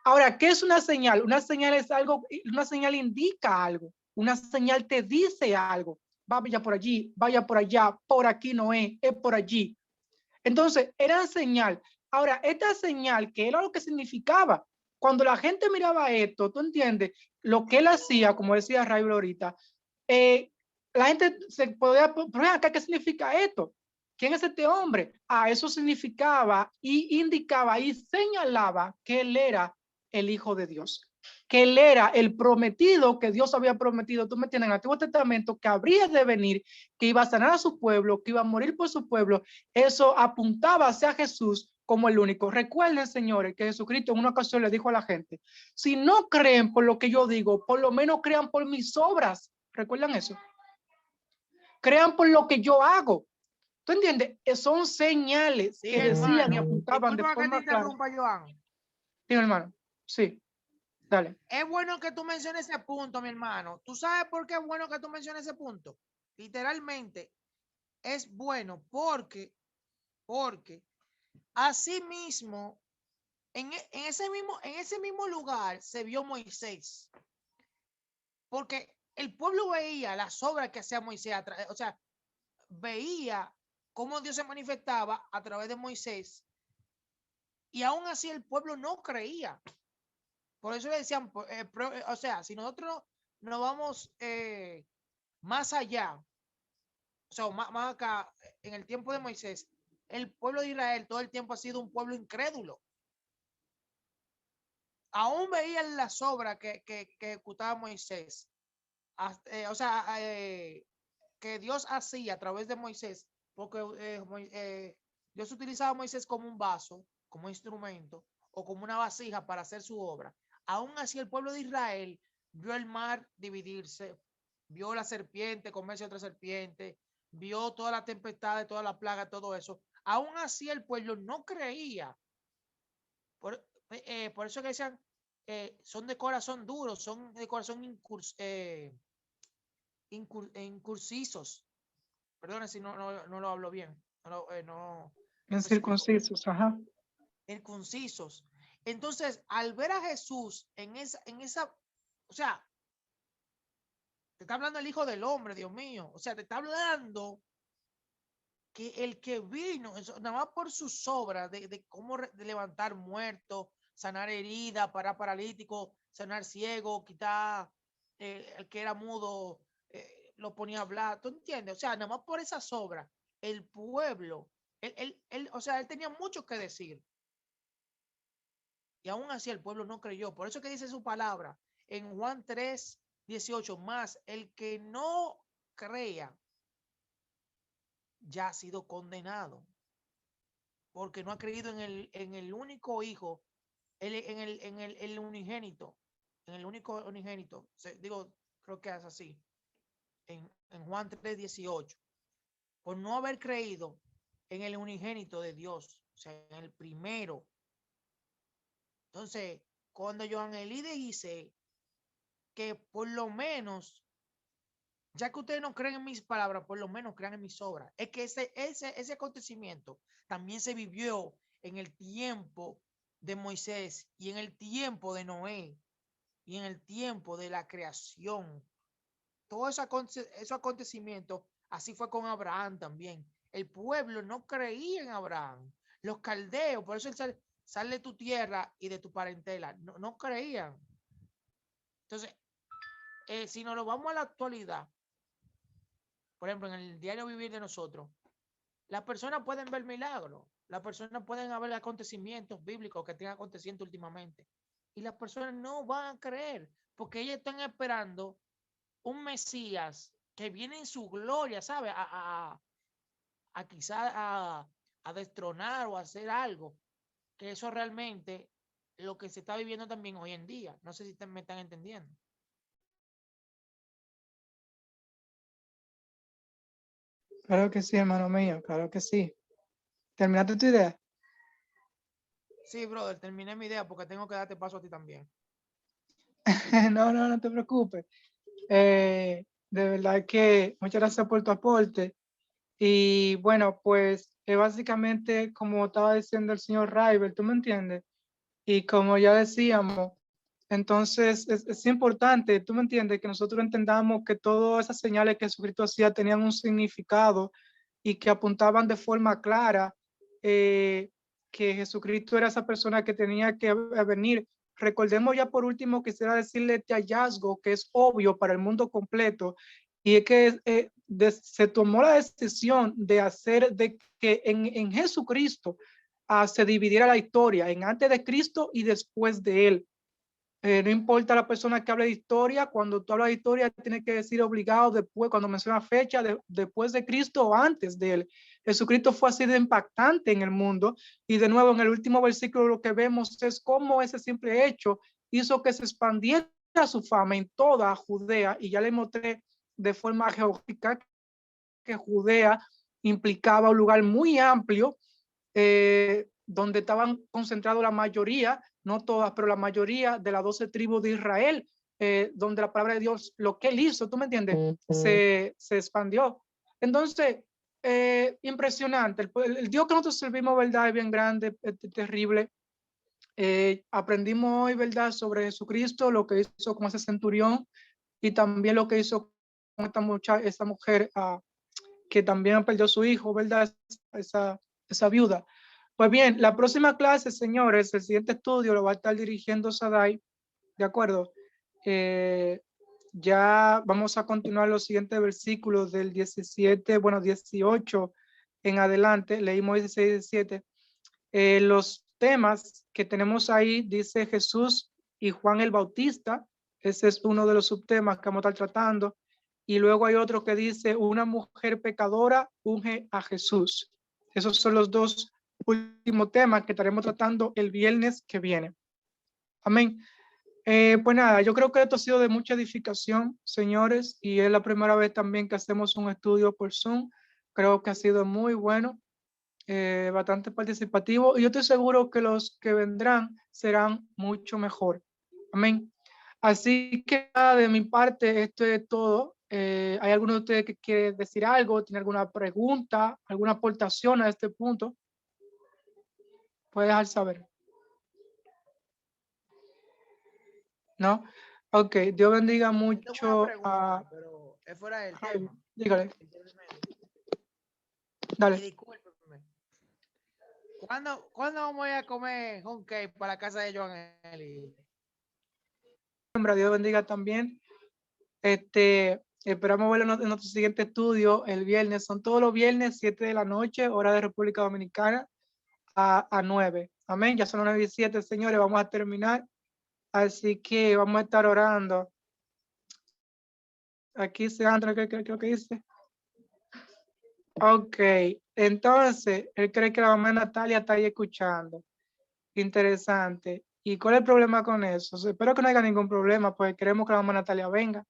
Ahora, ¿qué es una señal? Una señal es algo, una señal indica algo, una señal te dice algo. Vaya por allí, vaya por allá, por aquí no es por allí. Entonces, era señal. Ahora, esta señal, ¿qué era lo que significaba? Cuando la gente miraba esto, tú entiendes, lo que él hacía, como decía Raibel ahorita, la gente se podía, pero acá, ¿qué significa esto? ¿Quién es este hombre? Eso significaba y indicaba y señalaba que él era el Hijo de Dios, que él era el prometido que Dios había prometido, tú me entiendes, en el Antiguo Testamento, que habría de venir, que iba a sanar a su pueblo, que iba a morir por su pueblo. Eso apuntaba hacia Jesús como el único. Recuerden, señores, que Jesucristo en una ocasión le dijo a la gente, si no creen por lo que yo digo, por lo menos crean por mis obras. ¿Recuerdan eso? Crean por lo que yo hago. ¿Tú entiendes? Son señales Sí, que decían y hermano. apuntaban de Disculpa que te forma clara. interrumpa, Joan. Sí, hermano. Sí, dale. Es bueno que tú menciones ese punto, mi hermano. ¿Tú sabes por qué es bueno que tú menciones ese punto? Literalmente, es bueno porque así mismo, en ese mismo lugar se vio Moisés. Porque el pueblo veía las obras que hacía Moisés, o sea, veía cómo Dios se manifestaba a través de Moisés, y aún así el pueblo no creía. Por eso le decían, o sea, si nosotros nos vamos más allá, o sea, más acá, en el tiempo de Moisés, el pueblo de Israel todo el tiempo ha sido un pueblo incrédulo. Aún veían las obras que ejecutaba Moisés, o sea, que Dios hacía a través de Moisés, porque Dios utilizaba a Moisés como un vaso, como instrumento, o como una vasija para hacer su obra. Aún así el pueblo de Israel vio el mar dividirse, vio la serpiente comerse otra serpiente, vio toda la tempestad, toda la plaga, todo eso. Aún así el pueblo no creía. Por eso que decían, son de corazón duro, son de corazón incursisos. Perdón si no lo hablo bien. No En especifico bien. circuncisos, ajá. Incursisos. Entonces, al ver a Jesús en esa, o sea, te está hablando el Hijo del Hombre, Dios mío. O sea, te está hablando que el que vino, nada más por sus obras de cómo de levantar muertos, sanar heridas, parar paralíticos, sanar ciego, quitar el que era mudo, lo ponía a hablar. ¿Tú entiendes? O sea, nada más por esas obras, el pueblo, o sea, él tenía mucho que decir. Y aún así el pueblo no creyó. Por eso que dice su palabra en Juan 3:18, más el que no crea ya ha sido condenado, porque no ha creído en el único hijo, el unigénito, en el único unigénito. Digo, creo que es así, en Juan 3:18, por no haber creído en el unigénito de Dios, o sea, en el primero. Entonces, cuando Joan Elide dice que por lo menos, ya que ustedes no creen en mis palabras, por lo menos crean en mis obras. Es que ese acontecimiento también se vivió en el tiempo de Moisés y en el tiempo de Noé y en el tiempo de la creación. Todo esos acontecimientos, así fue con Abraham también. El pueblo no creía en Abraham. Los caldeos, por eso él sale de tu tierra y de tu parentela, no creían. Entonces, si nos lo vamos a la actualidad, por ejemplo, en el diario vivir de nosotros, las personas pueden ver milagros, las personas pueden haber acontecimientos bíblicos que estén aconteciendo últimamente, y las personas no van a creer, porque ellas están esperando un Mesías que viene en su gloria, ¿sabe? Quizás a destronar o a hacer algo, que eso realmente lo que se está viviendo también hoy en día. No sé si me están entendiendo. Claro que sí, hermano mío, claro que sí. ¿Terminaste tu idea? Sí, brother, terminé mi idea porque tengo que darte paso a ti también. No te preocupes. De verdad que muchas gracias por tu aporte. Y bueno, pues básicamente como estaba diciendo el señor River, ¿tú me entiendes? Y como ya decíamos, entonces es importante, ¿tú me entiendes? Que nosotros entendamos que todas esas señales que Jesucristo hacía tenían un significado y que apuntaban de forma clara que Jesucristo era esa persona que tenía que venir. Recordemos ya por último, quisiera decirle este hallazgo que es obvio para el mundo completo, y es que se tomó la decisión de hacer de que en Jesucristo se dividiera la historia en antes de Cristo y después de él. No importa la persona que hable de historia, cuando tú hablas de historia tienes que decir obligado después, cuando menciona fecha, después de Cristo o antes de él. Jesucristo fue así de impactante en el mundo, y de nuevo en el último versículo lo que vemos es cómo ese simple hecho hizo que se expandiera su fama en toda Judea, y ya le mostré de forma geográfica que Judea implicaba un lugar muy amplio donde estaban concentrados la mayoría, no todas, pero la mayoría de las 12 tribus de Israel, donde la palabra de Dios, lo que él hizo, ¿tú me entiendes? Se expandió. Entonces, impresionante. El Dios que nosotros servimos, ¿verdad? Es bien grande, es terrible. Aprendimos hoy, ¿verdad? Sobre Jesucristo, lo que hizo con ese centurión y también lo que hizo con esta mujer que también perdió a su hijo, ¿verdad? Esa viuda. Pues bien, la próxima clase, señores, el siguiente estudio lo va a estar dirigiendo Sadai, ¿de acuerdo? Ya vamos a continuar los siguientes versículos del 17, bueno, 18 en adelante, leímos 16 y 17. Los temas que tenemos ahí, dice Jesús y Juan el Bautista, ese es uno de los subtemas que vamos a estar tratando. Y luego hay otro que dice, una mujer pecadora unge a Jesús. Esos son los dos últimos temas que estaremos tratando el viernes que viene. Amén. Pues nada, yo creo que esto ha sido de mucha edificación, señores, y es la primera vez también que hacemos un estudio por Zoom. Creo que ha sido muy bueno, bastante participativo, y yo estoy seguro que los que vendrán serán mucho mejor. Amén. Así que nada, de mi parte, esto es todo. ¿Hay alguno de ustedes que quiere decir algo? ¿Tiene alguna pregunta, alguna aportación a este punto? Puede dejar saber. ¿No? Ok, Dios bendiga Tengo una mucho pregunta, a... pero es fuera del Ay, tema. dígale, Y dale. discúlpeme. ¿Cuándo vamos a ir a comer home cake para la casa de Joan Eli? Dios bendiga también. Esperamos verlo en nuestro siguiente estudio el viernes. Son todos los viernes, 7 de la noche, hora de República Dominicana, a 9. Amén. Ya son las 9:07, señores. Vamos a terminar. Así que vamos a estar orando. Aquí se entra, creo que dice. Ok. Entonces, él cree que la mamá de Natalia está ahí escuchando. Interesante. ¿Y cuál es el problema con eso? Espero que no haya ningún problema, pues queremos que la mamá de Natalia venga.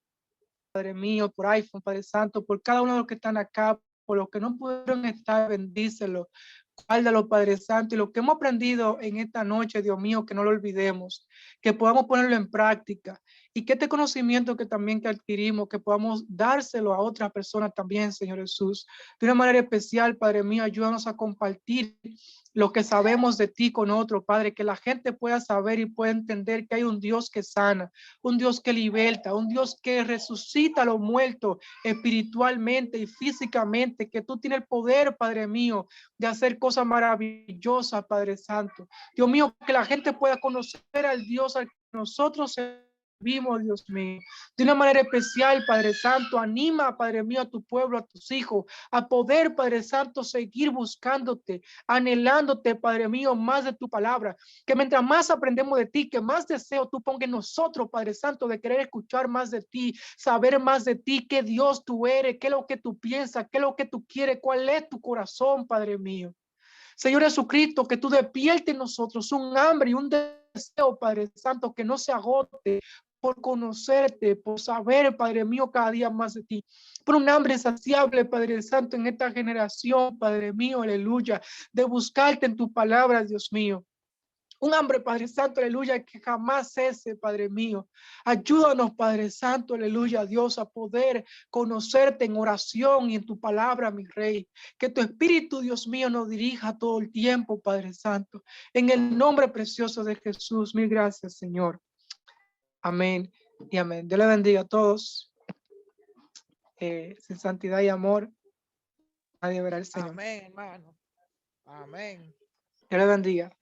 Padre mío, por iPhone, Padre Santo, por cada uno de los que están acá, por los que no pudieron estar, bendícelos, guárdalo, Padre Santo, y lo que hemos aprendido en esta noche, Dios mío, que no lo olvidemos, que podamos ponerlo en práctica, y que este conocimiento que también que adquirimos, que podamos dárselo a otras personas también, Señor Jesús, de una manera especial, Padre mío, ayúdanos a compartir lo que sabemos de ti con otro, Padre, que la gente pueda saber y pueda entender que hay un Dios que sana, un Dios que liberta, un Dios que resucita a los muertos espiritualmente y físicamente, que tú tienes el poder, Padre mío, de hacer cosas maravillosas, Padre Santo. Dios mío, que la gente pueda conocer al Dios al que nosotros servimos, Dios mío. De una manera especial, Padre Santo, anima, Padre mío, a tu pueblo, a tus hijos, a poder, Padre Santo, seguir buscándote, anhelándote, Padre mío, más de tu palabra. Que mientras más aprendemos de ti, que más deseo tú pongas en nosotros, Padre Santo, de querer escuchar más de ti, saber más de ti, qué Dios tú eres, qué es lo que tú piensas, qué es lo que tú quieres, cuál es tu corazón, Padre mío. Señor Jesucristo, que tú despiertes en nosotros un hambre y un deseo, Padre Santo, que no se agote por conocerte, por saber, Padre mío, cada día más de ti, por un hambre insaciable, Padre Santo, en esta generación, Padre mío, aleluya, de buscarte en tu palabra, Dios mío. Un hambre, Padre Santo, aleluya, que jamás cese, Padre mío. Ayúdanos, Padre Santo, aleluya, Dios, a poder conocerte en oración y en tu palabra, mi Rey. Que tu Espíritu, Dios mío, nos dirija todo el tiempo, Padre Santo. En el nombre precioso de Jesús, mil gracias, Señor. Amén y amén. Dios le bendiga a todos. Sin santidad y amor, nadie verá al Señor. Amén, hermano. Amén. Dios le bendiga.